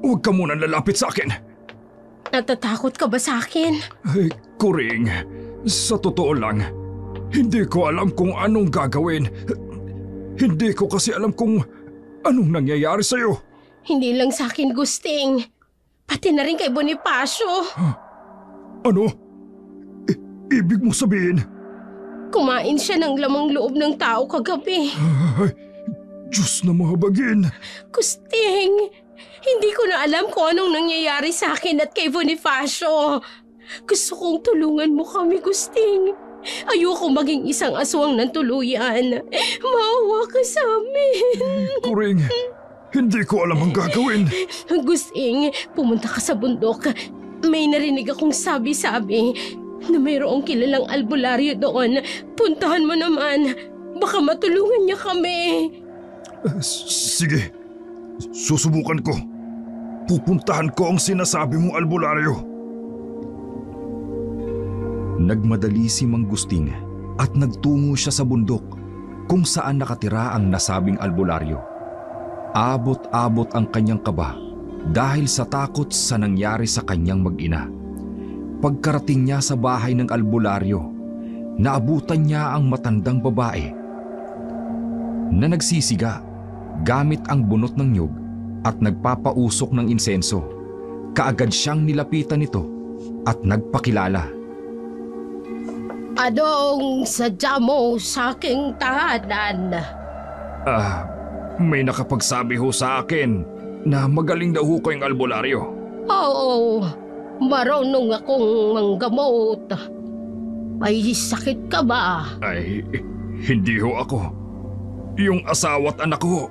huwag ka muna lalapit sa akin. Natatakot ka ba sa akin? Ay, Kuring, sa totoo lang, hindi ko alam kung anong gagawin. Hindi ko kasi alam kung anong nangyayari sa'yo. Hindi lang sa akin, Gusting. Pati na rin kay Bonifacio. Ano? Ibig mo sabihin? Kumain siya ng lamang loob ng tao kagabi. Ay, Diyos na mahabagin. Gusting, hindi ko na alam kung anong nangyayari sa akin at kay Bonifacio. Gusto kong tulungan mo kami, Gusting. Ayoko maging isang aswang ng tuluyan. Maawa ka sa amin. Kuring, hindi ko alam ang gagawin. Gusting, pumunta ka sa bundok. May narinig akong sabi-sabi na mayroong kilalang albularyo doon. Puntahan mo naman. Baka matulungan niya kami. Sige, susubukan ko. Pupuntahan ko ang sinasabi mong albularyo. Nagmadali si Mang Gusting at nagtungo siya sa bundok kung saan nakatira ang nasabing albularyo. Abot-abot ang kanyang kaba dahil sa takot sa nangyari sa kanyang mag-ina. Pagkarating niya sa bahay ng albularyo, naabutan niya ang matandang babae na nagsisiga gamit ang bunot ng niyog at nagpapausok ng insenso. Kaagad siyang nilapitan nito at nagpakilala. Anong sadya mo sa aking tahanan? May nakapagsabi ho sa akin na magaling daw ho ko yung albularyo. Oo, marunong akong manggamot. May sakit ka ba? Ay, hindi ho ako. Yung asawa at anak ko.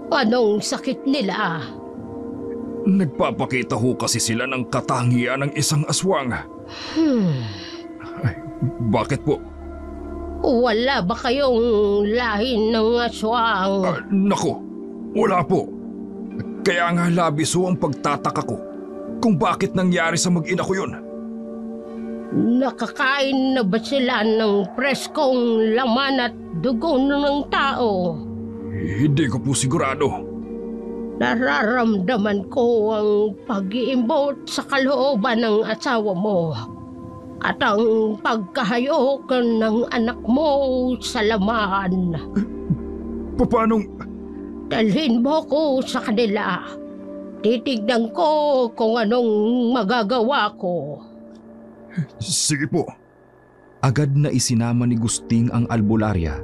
Anong sakit nila? Nagpapakita ho kasi sila ng katangian ng isang aswang. Ay, bakit po? Wala ba kayong lahi ng aswang? Nako, wala po. Kaya nga labis ho ang pagtataka ko kung bakit nangyari sa mag-ina ko yun. Nakakain na ba sila ng preskong laman at dugo ng tao? Hindi ko po sigurado. Nararamdaman ko ang pag-iimbot sa kalooban ng asawa mo at ang pagkahayok ng anak mo sa laman. Paanong? Dalhin mo ko sa kanila. Titignan ko kung anong magagawa ko. Sige po. Agad na isinama ni Gusting ang albularya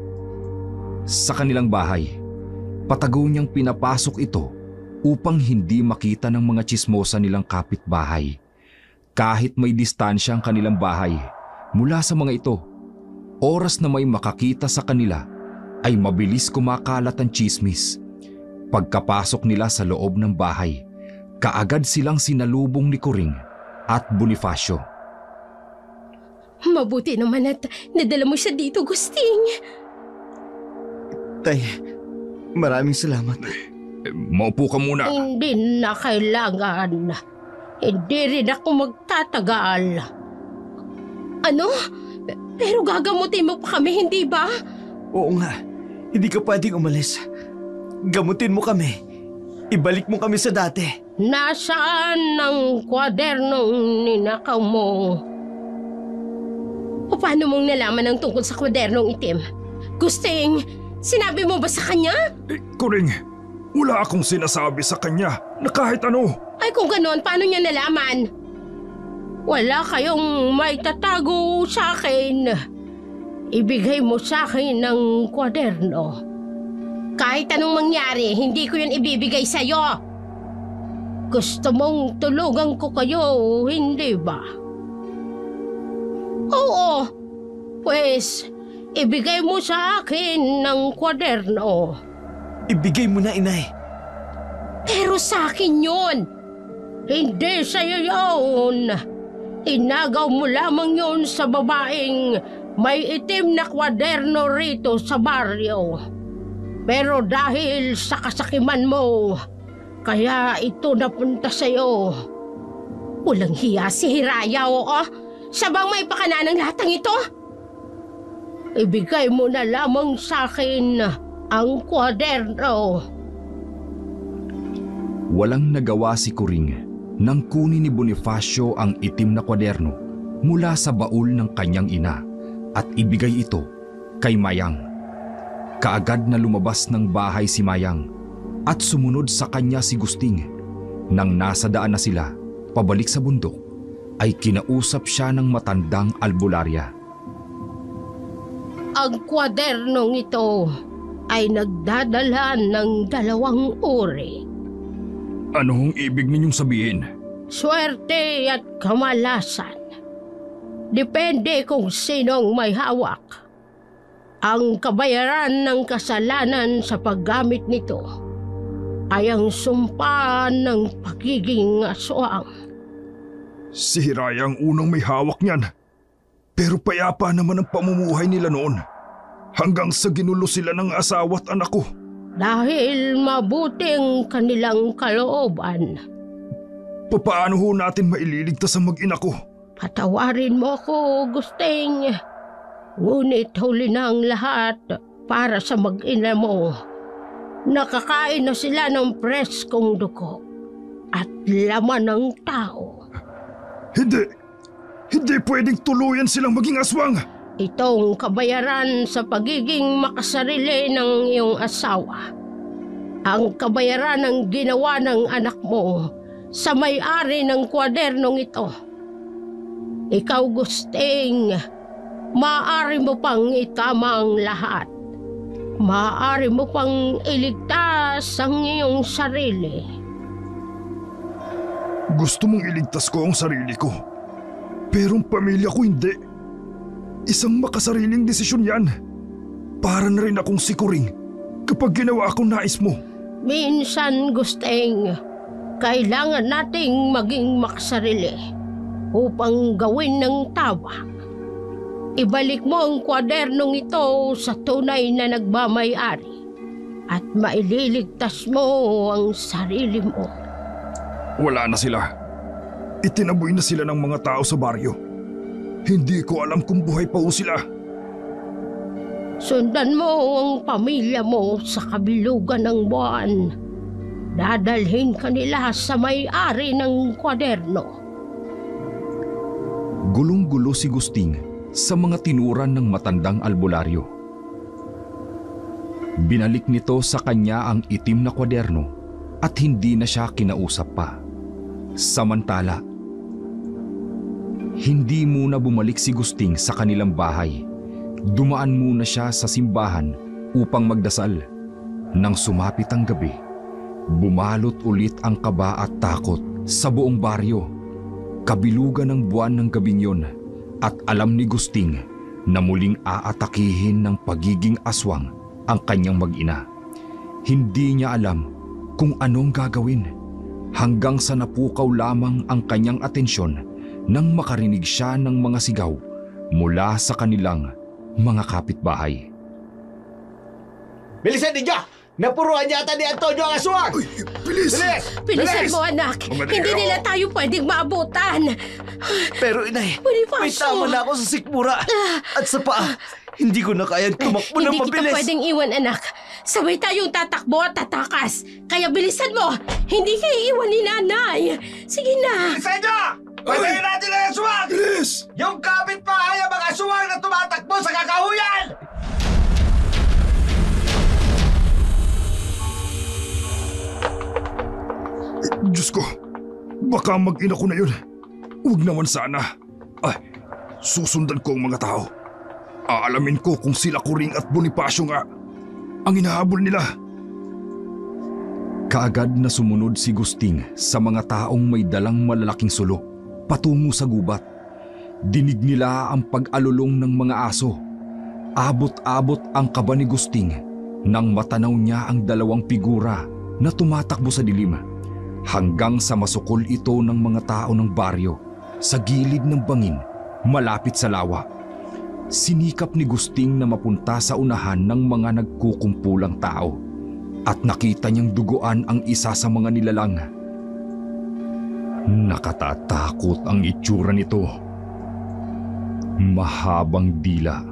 sa kanilang bahay. Patago niyang pinapasok ito upang hindi makita ng mga tsismosa nilang kapitbahay. Kahit may distansya ang kanilang bahay mula sa mga ito, oras na may makakita sa kanila ay mabilis kumakalat ang tsismis. Pagkapasok nila sa loob ng bahay, kaagad silang sinalubong ni Kuring at Bonifacio. Mabuti naman at nadala mo siya dito, Gusting. Tay, maraming salamat. Maupo ka muna. Hindi na kailangan. Hindi rin ako magtatagal. Ano? Pero gagamutin mo pa kami, hindi ba? Oo nga, hindi ka pwedeng umalis. Gamutin mo kami. Ibalik mo kami sa dati. Nasaan ang kwadernong ninakaw mo? O paano mong nalaman ang tungkol sa kwadernong itim? Gusting, sinabi mo ba sa kanya? Kuring, wala akong sinasabi sa kanya na kahit ano. Ay kung ganon, paano niya nalaman? Wala kayong may tatago sa akin. Ibigay mo sa akin ng kwaderno. Kahit anong mangyari, hindi ko yun ibibigay sa'yo. Gusto mong tulungan ko kayo, hindi ba? Oo. Pues, ibigay mo sa akin ng kwaderno. Ibigay mo na, inay. Pero sa akin yun. Hindi sa'yo yun. Inagaw mo lamang yun sa babaeng may itim na kwaderno rito sa baryo. Pero dahil sa kasakiman mo, Kaya ito napunta sa'yo. Walang hiya si Hiraya, oo. Siya bang may pakana ng lahat ng ito? Ibigay mo na lamang sa akin ang kwaderno. Walang nagawa si Kuring nang kunin ni Bonifacio ang itim na kwaderno mula sa baul ng kanyang ina at ibigay ito kay Mayang. Kaagad na lumabas ng bahay si Mayang at sumunod sa kanya si Gusting. Nang nasa daan na sila, pabalik sa bundok, ay kinausap siya ng matandang albularya. Ang kwadernong ito ay nagdadala ng 2 uri. Anong ibig ninyong sabihin? Swerte at kamalasan. Depende kung sinong may hawak. Ang kabayaran ng kasalanan sa paggamit nito ay ang sumpa ng pagiging aswang. Si Hiraya ang unang may hawak niyan. Pero payapa naman ang pamumuhay nila noon. Hanggang sa ginulo sila ng asawa at anak ko. Dahil mabuting kanilang kalooban. Paano ho natin maililigtas ang mag-ina ko? Patawarin mo ko, Gusting. Ngunit huli na ang lahat para sa mag-ina mo. Nakakain na sila ng preskong dugo at laman ng tao. Hindi pwedeng tuluyan silang maging aswang. Itong kabayaran sa pagiging makasarili ng iyong asawa. Ang kabayaran ng ginawa ng anak mo sa may-ari ng kwadernong ito. Ikaw, Gusting, maaari mo pang itama ang lahat. Maaari mo pang iligtas ang iyong sarili. Gusto mong iligtas ko ang sarili ko. Pero ang pamilya ko hindi. Isang makasariling desisyon yan. Para na rin akong sikuring kapag ginawa akong nais mo. Minsan, Gusting, kailangan nating maging makasarili upang gawin ng tama. Ibalik mo ang kwadernong ito sa tunay na nagmamay-ari at maililigtas mo ang sarili mo. Wala na sila. Itinaboy na sila ng mga tao sa baryo. Hindi ko alam kung buhay pa ho sila. Sundan mo ang pamilya mo sa kabilugan ng buwan. Dadalhin ka nila sa may-ari ng kwaderno. Gulong-gulo si Gusting sa mga tinuran ng matandang albularyo. Binalik nito sa kanya ang itim na kwaderno at hindi na siya kinausap pa. Samantala, hindi muna bumalik si Gusting sa kanilang bahay. Dumaan muna siya sa simbahan upang magdasal. Nang sumapit ang gabi, bumalot ulit ang kaba at takot sa buong baryo. Kabilugan ng buwan ng gabing yon at alam ni Gusting na muling aatakihin ng pagiging aswang ang kanyang mag-ina. Hindi niya alam kung anong gagawin hanggang sa napukaw lamang ang kanyang atensyon nang makarinig siya ng mga sigaw mula sa kanilang mga kapitbahay. Bilisan ninyo! Napuruan yata ni Antonio ang aswang! Uy, bilis! Bilis! Bilisan mo, anak. Mamadali Hindi ako. nila tayo pwedeng maabutan. Pero inay, Bonifacio! may tama na ako sa sikmura at sa paa. Hindi ko na kayang tumakbo ng Hindi kita mabilis. pwedeng iwan, anak. Sabay tayong tatakbo at tatakas. Kaya bilisan mo. Hindi kayo iwan ni nanay. Sige na. Bilisan nyo! Patayin natin ang aswang! Bilis! Yung kapitbahay ang mga aswang na tumatakbo sa kakahuyan! Diyos ko, baka mag-ina ko na yun. Huwag naman sana. Ay, susundan ko ang mga tao. Aalamin ko kung sila Kuring at Bonifacio nga ang hinahabol nila. Kaagad na sumunod si Gusting sa mga taong may dalang malalaking sulo patungo sa gubat. Dinig nila ang pag-alulong ng mga aso. Abot-abot ang kaba ni Gusting nang matanaw niya ang 2 figura na tumatakbo sa dilim. Hanggang sa masukol ito ng mga tao ng baryo sa gilid ng bangin malapit sa lawa. Sinikap ni Gusting na mapunta sa unahan ng mga nagkukumpulang tao. at nakita niyang duguan ang isa sa mga nilalang. Nakatatakot ang itsura nito. Mahabang dila,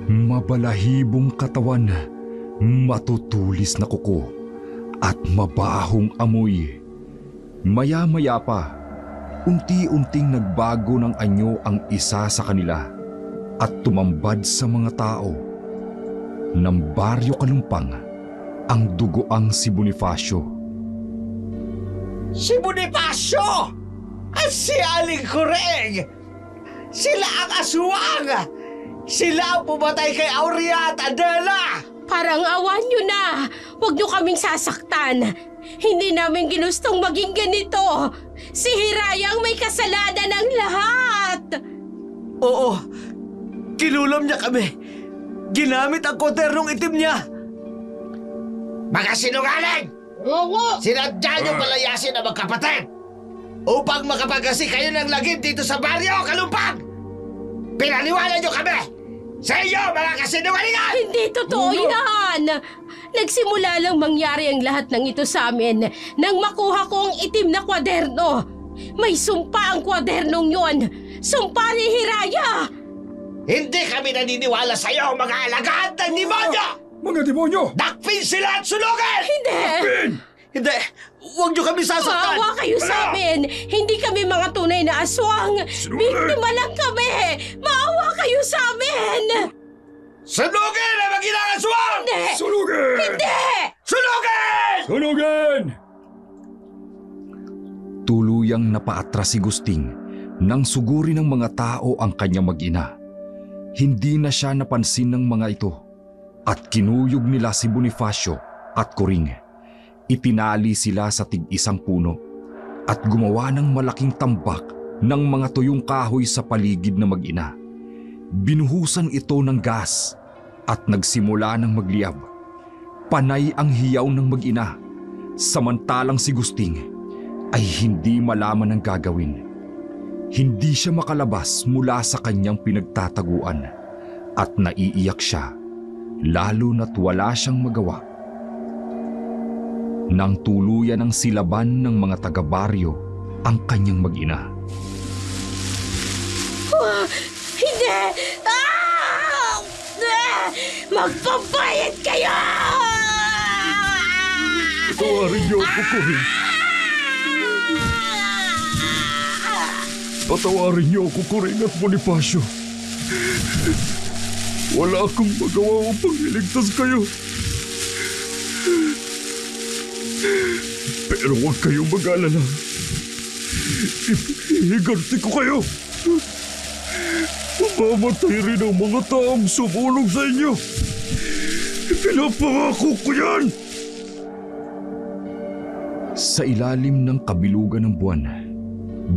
mabalahibong katawan, matutulis na kuko at mabahong amoy. Maya-maya pa, unti-unting nagbago ng anyo ang isa sa kanila at tumambad sa mga tao ng Baryo Kalumpang ang dugoang si Bonifacio. Si Bonifacio! At si Aling Kureng! Sila ang aswang! Sila ang pumatay kay Aurea at Adela! Parang awan nyo na! Huwag nyo kaming sasaktan! Hindi namin ginustong maging ganito! Si Hiraya ang may kasalanan ng lahat! Oo, kinulam niya kami. Ginamit ang kwadernong itim niya. Mga sinungaling! Oo! Sinadya niyong palayasin ang magkapatid upang makapagasi kayo ng lagim dito sa Baryo Kalumpang! Pinaniwala niyo kami! Sa inyo, mga kasinungalingan! Hindi totoo yan! Nagsimula lang mangyari ang lahat ng ito sa amin nang makuha ko ang itim na kwaderno. May sumpa ang kwadernong yon. Sumpa ni Hiraya! Hindi kami naniniwala sa iyo, mga alagad ng demonyo! Mga demonyo! Dakpin sila at sunugin! Hindi! Hindi, huwag niyo kami sasaktan. Maawa kayo sa amin! Hindi kami mga tunay na aswang! Biktima lang kami! Maawa kayo sa amin! Sunugin ang mag-inang aswang! Hindi! Sunugin! Hindi! Sunugin! Sunugin! Tuluyang napaatras si Gusting nang suguri ng mga tao ang kanyang mag-ina. Hindi na siya napansin ng mga ito at kinuyog nila si Bonifacio at Kuring. Itinali sila sa tig-isang puno at gumawa ng malaking tambak ng mga tuyong kahoy sa paligid na mag-ina. Binuhusan ito ng gas at nagsimula ng magliyab. Panay ang hiyaw ng mag-ina, samantalang si Gusting ay hindi malaman ang gagawin. Hindi siya makalabas mula sa kanyang pinagtataguan at naiiyak siya, lalo na't wala siyang magawa. Nang tuluyan ng silaban ng mga taga-baryo ang kanyang mag-ina. Hindi! Magpabayad kayo! Patawarin niyo ako, Kuring. Patawarin niyo ako, Kuring at Bonifacio. Wala akong magawa upang iligtas kayo. Pero huwag kayong mag-alala. Ihiganti ko kayo. Mamamatay rin ang mga taong sumulong sa inyo. Pinapangako ko yan! Sa ilalim ng kabilugan ng buwan,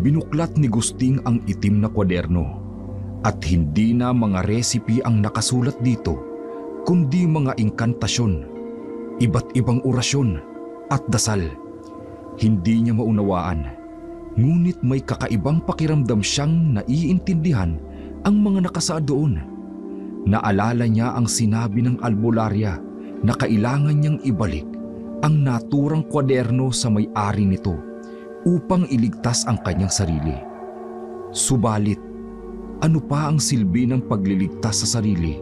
binuklat ni Gusting ang itim na kwaderno at hindi na mga recipe ang nakasulat dito, kundi mga inkantasyon, iba't ibang orasyon at dasal. Hindi niya maunawaan, ngunit may kakaibang pakiramdam siyang naiintindihan ang mga nakasaad doon. Naalala niya ang sinabi ng albularya na kailangan niyang ibalik ang naturang kwaderno sa may-ari nito upang iligtas ang kanyang sarili. Subalit, ano pa ang silbi ng pagliligtas sa sarili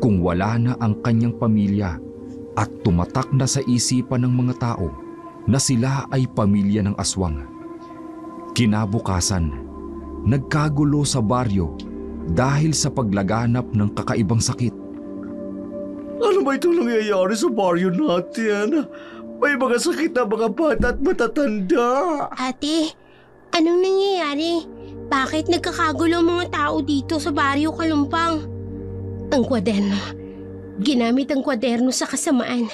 kung wala na ang kanyang pamilya at tumatak na sa isipan ng mga tao na sila ay pamilya ng aswang? Kinabukasan, nagkagulo sa baryo dahil sa paglaganap ng kakaibang sakit. Ano ba itong nangyayari sa baryo natin? May mga sakit na mga bata at matatanda. Ate, anong nangyayari? Bakit nagkakagulo ang mga tao dito sa Baryo Kalumpang? Ang kwaderno. Ginamit ang kwaderno sa kasamaan.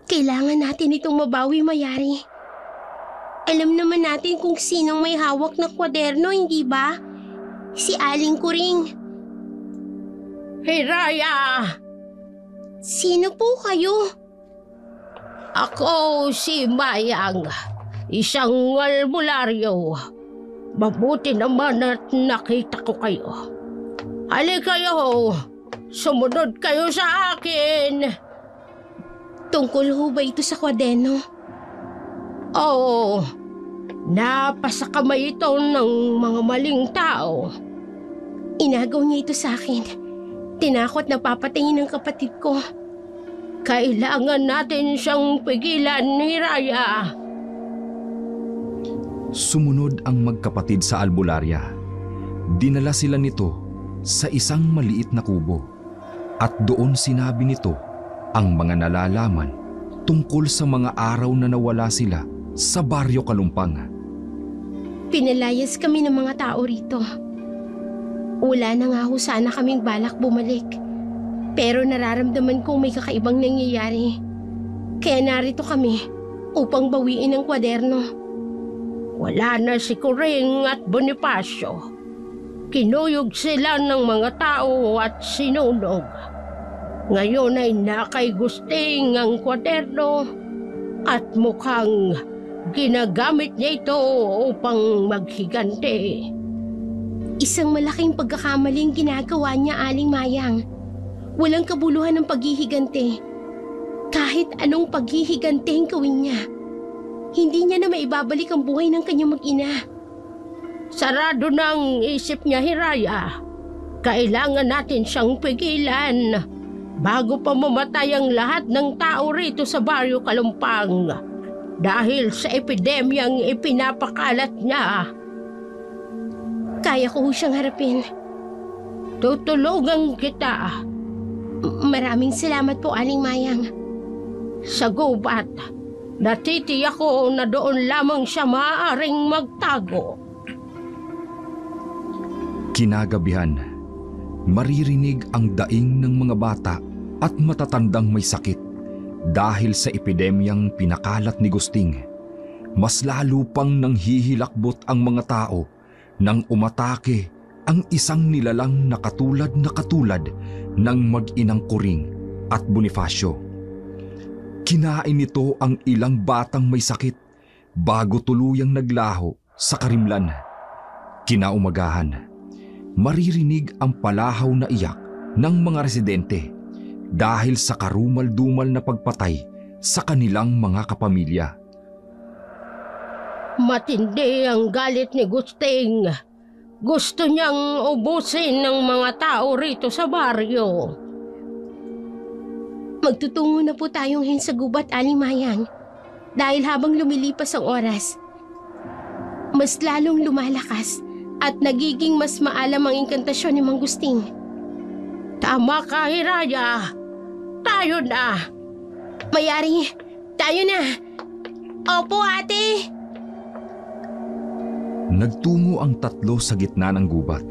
Kailangan natin itong mabawi, Mayari. Alam naman natin kung sinong may hawak na kwaderno, hindi ba? Si Aling Kuring. Hiraya! Sino po kayo? Ako si Mayang, isang albularyo. Mabuti naman at nakita ko kayo. Halika kayo, sumunod kayo sa akin. Tungkol ho ba ito sa kwaderno? Oo. Napasakamay ito ng mga maling tao. Inagaw niya ito sa akin. Tinakot na papatayin ng kapatid ko. Kailangan natin siyang pigilan, Hiraya. Sumunod ang magkapatid sa albularya. Dinala sila nito sa isang maliit na kubo at doon sinabi nito ang mga nalalaman tungkol sa mga araw na nawala sila sa Baryo Kalumpang. Pinalayas kami ng mga tao rito. Wala na nga ho sana kaming balak bumalik. Pero nararamdaman kong may kakaibang nangyayari. Kaya narito kami upang bawiin ang kwaderno. Wala na si Kuring at Bonifacio. Kinuyog sila ng mga tao at sinunog. Ngayon ay nakay Gusting ang kwaderno at mukhang ginagamit niya ito upang maghigante. Isang malaking pagkakamaling ginagawa niya, Aling Mayang. Walang kabuluhan ng paghihigante. Kahit anong paghihigante ang gawin niya, hindi niya na maibabalik ang buhay ng kanyang mag-ina. Sarado ng isip niya, Hiraya. Kailangan natin siyang pigilan bago pa mamatay ang lahat ng tao rito sa Baryo Kalumpang dahil sa epidemyang ipinapakalat niya. Kaya ko siyang harapin. Tutulungan kita. Maraming salamat po, Aling Mayang. Sa gubat, natitiyak ko na doon lamang siya maaaring magtago. Kinagabihan, maririnig ang daing ng mga bata at matatandang may sakit dahil sa epidemyang pinakalat ni Gusting. Mas lalo pang nanghihilakbot ang mga tao nang umatake ang isang nilalang na katulad ng mag-inang Kuring at Bonifacio. Kinain nito ang ilang batang may sakit bago tuluyang naglaho sa karimlan. Kinaumagahan, maririnig ang palahaw na iyak ng mga residente dahil sa karumal-dumal na pagpatay sa kanilang mga kapamilya. Matindi ang galit ni Gusting. Gusto niyang ubusin ng mga tao rito sa baryo. Magtutungo na po tayo ngayon sa gubat, Aling Mayang. Dahil habang lumilipas ang oras, mas lalong lumalakas at nagiging mas maalam ang inkantasyon ni Mang Gusting. Tama ka, Hiraya. Tayo na. Mayari, tayo na. Opo, ate. Nagtungo ang tatlo sa gitna ng gubat.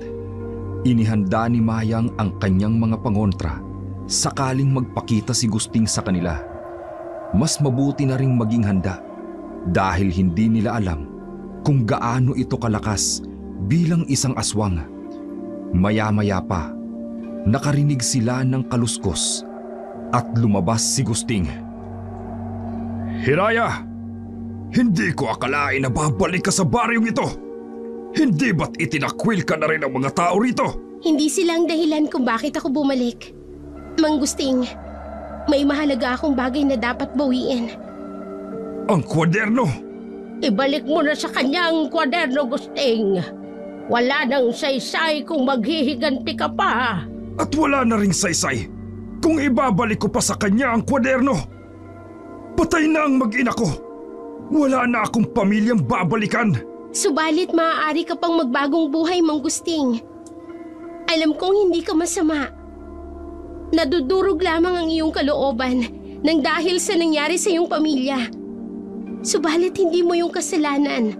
Inihanda ni Mayang ang kanyang mga pangontra sakaling magpakita si Gusting sa kanila. Mas mabuti na ring maging handa dahil hindi nila alam kung gaano ito kalakas bilang isang aswang. Maya-maya pa, nakarinig sila ng kaluskos at lumabas si Gusting. Hiraya! Hindi ko akalain na babalik ka sa baryong ito! Hindi ba't itinakwil ka na rin ang mga tao rito? Hindi silang dahilan kung bakit ako bumalik. Mang Gusting, may mahalaga akong bagay na dapat bawiin. Ang kwaderno! Ibalik mo na sa kanya ang kwaderno, Gusting. Wala nang saysay kung maghihiganti ka pa. At wala na ring saysay kung ibabalik ko pa sa kanya ang kwaderno. Patay na ang mag-ina ko. Wala na akong pamilyang babalikan. Subalit maaari ka pang magbagong buhay, Mang Gusting. Alam kong hindi ka masama. Nadudurog lamang ang iyong kalooban nang dahil sa nangyari sa iyong pamilya. Subalit hindi mo yung kasalanan.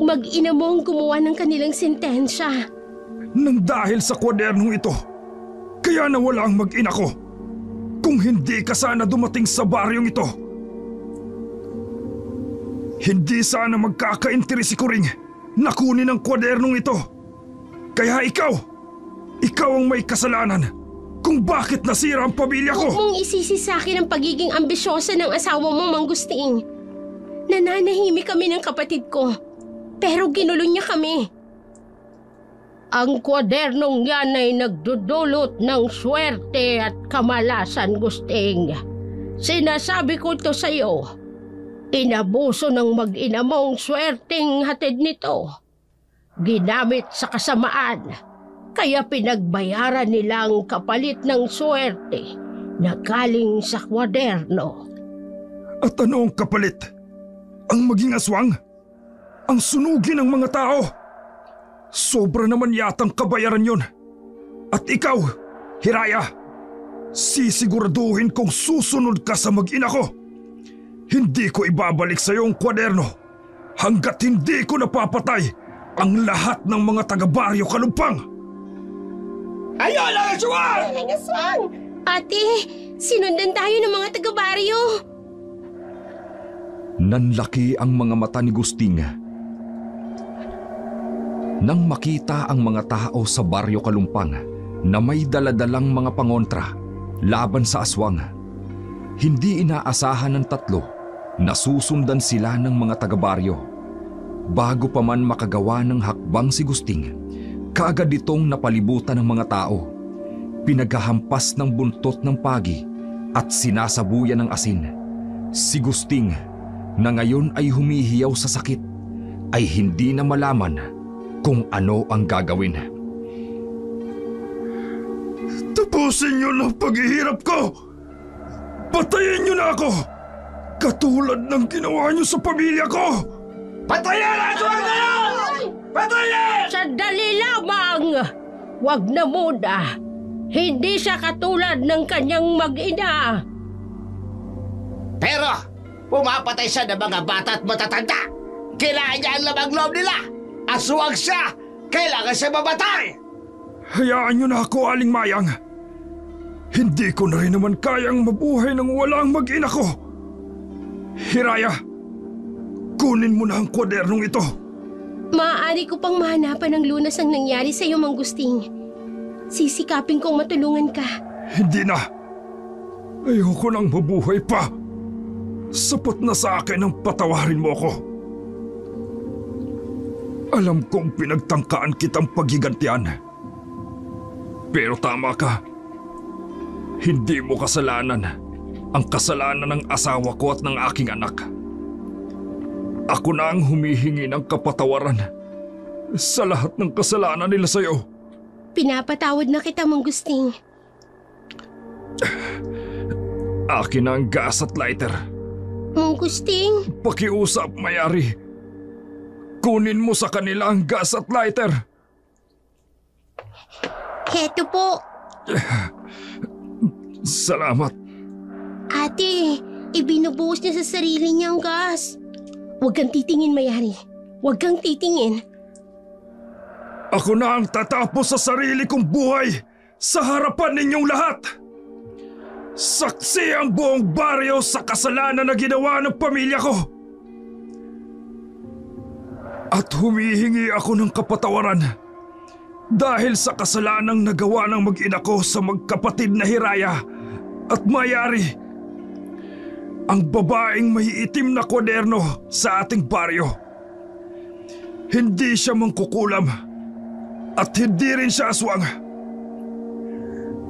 Mag-ina mo ang gumawa ng kanilang sentensya. Nang dahil sa kwadernong ito, kaya nawala ang mag-ina ko. Kung hindi ka sana dumating sa baryong ito, hindi sana magkakainteres si Kuring na kunin ang kwadernong ito. Kaya ikaw ang may kasalanan kung bakit nasira ang pamilya ko. Huwag mong isisi sa akin ang pagiging ambisyosa ng asawa mo, Mang Gusting. Nananahimik kami ng kapatid ko, pero ginulo niya kami. Ang kwadernong yan ay nagdudulot ng swerte at kamalasan, Gusting. Sinasabi ko to sa'yo. Inabuso ng mag-ina mong swerteng hatid nito. Ginamit sa kasamaan. Kaya pinagbayaran nilang kapalit ng swerte na galing sa kwaderno. At ano ang kapalit? Ang maging aswang? Ang sunugin ng mga tao? Sobra naman yatang kabayaran yon. At ikaw, Hiraya, sisiguraduhin kong susunod ka sa mag-ina ko. Hindi ko ibabalik sa iyo ang kwaderno hanggat hindi ko napapatay ang lahat ng mga taga-Baryo Kalumpang. Ayun ang aswang! Ang aswang! Ate, sinundan tayo ng mga taga-baryo. Nanlaki ang mga mata ni Gusting. Nang makita ang mga tao sa Baryo Kalumpang na may daladalang mga pangontra laban sa aswang, hindi inaasahan ng tatlo na susundan sila ng mga taga-baryo. Bago pa man makagawa ng hakbang si Gusting, kaagad itong napalibutan ng mga tao. Pinaghahampas ng buntot ng pagi at sinasabuyan ng asin. Si Gusting, na ngayon ay humihiyaw sa sakit, ay hindi na malaman kung ano ang gagawin. Tapusin niyo na paghihirap ko! Patayin niyo na ako! Katulad ng ginawa niyo sa pamilya ko! Patayin ang aswang na yan! Patayin! Sandali lamang! Wag na muna. Hindi siya katulad ng kanyang mag-ina. Pero, pumapatay siya ng mga bata at matatanda. Kailangan niya ang lamang loob nila. Aswang siya! Kailangan siya mamatay! Hayaan niyo na ako, Aling Mayang. Hindi ko na rin naman kayang mabuhay ng walang mag-ina ko. Hiraya, kunin mo na ang kwadernong ito. Maaari ko pang mahanapan ng lunas ang nangyari sa iyo, Mang Gusting. Sisikapin kong matulungan ka. Hindi na. Ayoko nang mabuhay pa. Sapat na sa akin ang patawarin mo ako. Alam kong pinagtangkaan kitang paghigantian. Pero tama ka. Hindi mo kasalanan ang kasalanan ng asawa ko at ng aking anak. Ako na ang humihingi ng kapatawaran sa lahat ng kasalanan nila sa iyo. Pinapatawad na kita, Mang Gusting. Akin na ang gas at lighter. Mang Gusting? Pakiusap, Mayari. Kunin mo sa kanila ang gas at lighter. Heto po. Salamat. Ate, ibinubuhos niya sa sarili niyang gas. Huwag kang titingin, Mayari. Huwag kang titingin. Ako na ang tatapos sa sarili kong buhay sa harapan ninyong lahat. Saksi ang buong baryo sa kasalanan na ginawa ng pamilya ko. At humihingi ako ng kapatawaran dahil sa kasalanang nagawa ng mag-ina ko sa magkapatid na Hiraya at Mayari. Ang babaeng may itim na kwaderno sa ating baryo. Hindi siya mangkukulam at hindi rin siya aswang.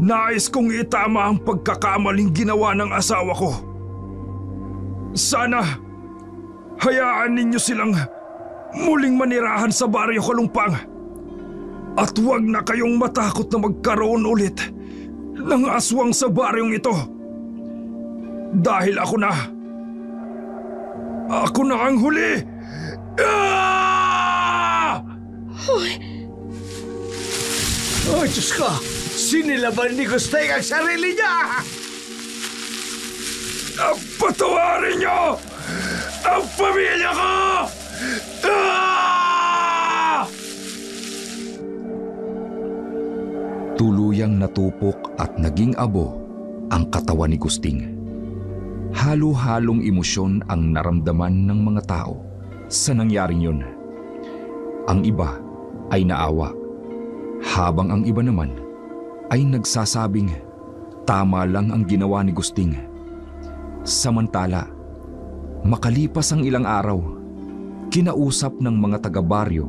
Nais kong itama ang pagkakamaling ginawa ng asawa ko. Sana hayaan ninyo silang muling manirahan sa Baryo Kalumpang. At huwag na kayong matakot na magkaroon ulit ng aswang sa baryong ito. Dahil ako na ang huli! Ah! Oh, Diyos ko! Sinilaban ni Gusting ang sarili niya! Patawarin niyo ang pamilya ko! Ah! Tuluyang natupok at naging abo ang katawan ni Gusting. Halo-halong emosyon ang naramdaman ng mga tao sa nangyaring yun. Ang iba ay naawa, habang ang iba naman ay nagsasabing tama lang ang ginawa ni Gusting. Samantala, makalipas ang ilang araw, kinausap ng mga taga-baryo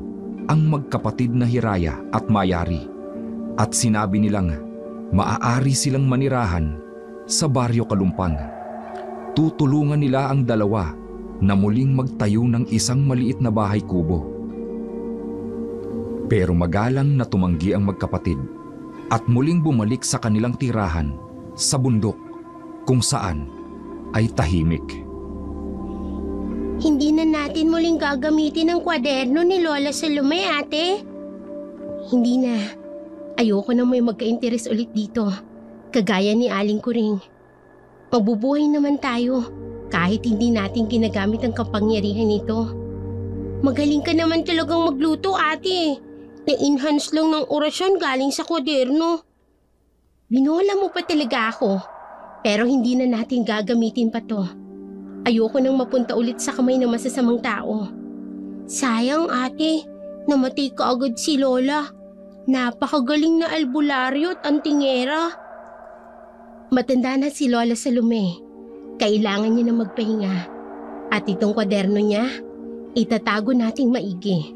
ang magkapatid na Hiraya at Mayari at sinabi nilang maaari silang manirahan sa Baryo Kalumpang Tutulungan nila ang dalawa na muling magtayo ng isang maliit na bahay kubo. Pero magalang na tumanggi ang magkapatid at muling bumalik sa kanilang tirahan sa bundok kung saan ay tahimik. Hindi na natin muling gagamitin ang kwaderno ni Lola Salome, ate. Hindi na. Ayoko na may magka-interes ulit dito. Kagaya ni Aling Kuring. Magbubuhay naman tayo kahit hindi natin ginagamit ang kapangyarihan nito. Magaling ka naman talagang magluto, ate. Na-enhance lang ng orasyon galing sa kwaderno. Binola mo pa talaga ako. Pero hindi na natin gagamitin pa to. Ayoko nang mapunta ulit sa kamay ng masasamang tao. Sayang, ate. Namatay ka agad si Lola. Napakagaling na albularyo at antingera. Matanda na si Lola Salome. Kailangan niya na magpahinga. At itong kwaderno niya, itatago nating maigi.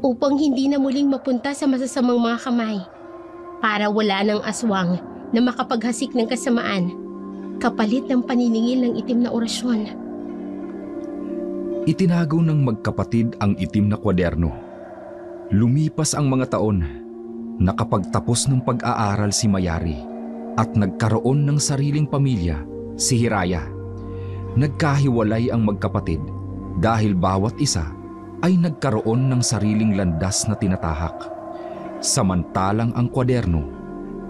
Upang hindi na muling mapunta sa masasamang mga kamay. Para wala ng aswang na makapaghasik ng kasamaan. Kapalit ng paniningil ng itim na orasyon. Itinago ng magkapatid ang itim na kwaderno. Lumipas ang mga taon. Nakapagtapos ng pag-aaral si Mayari at nagkaroon ng sariling pamilya, si Hiraya. Nagkahiwalay ang magkapatid dahil bawat isa ay nagkaroon ng sariling landas na tinatahak. Samantalang ang kwaderno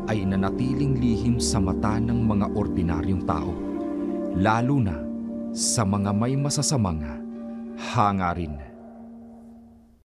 ay nanatiling lihim sa mata ng mga ordinaryong tao, lalo na sa mga may masasamang hangarin.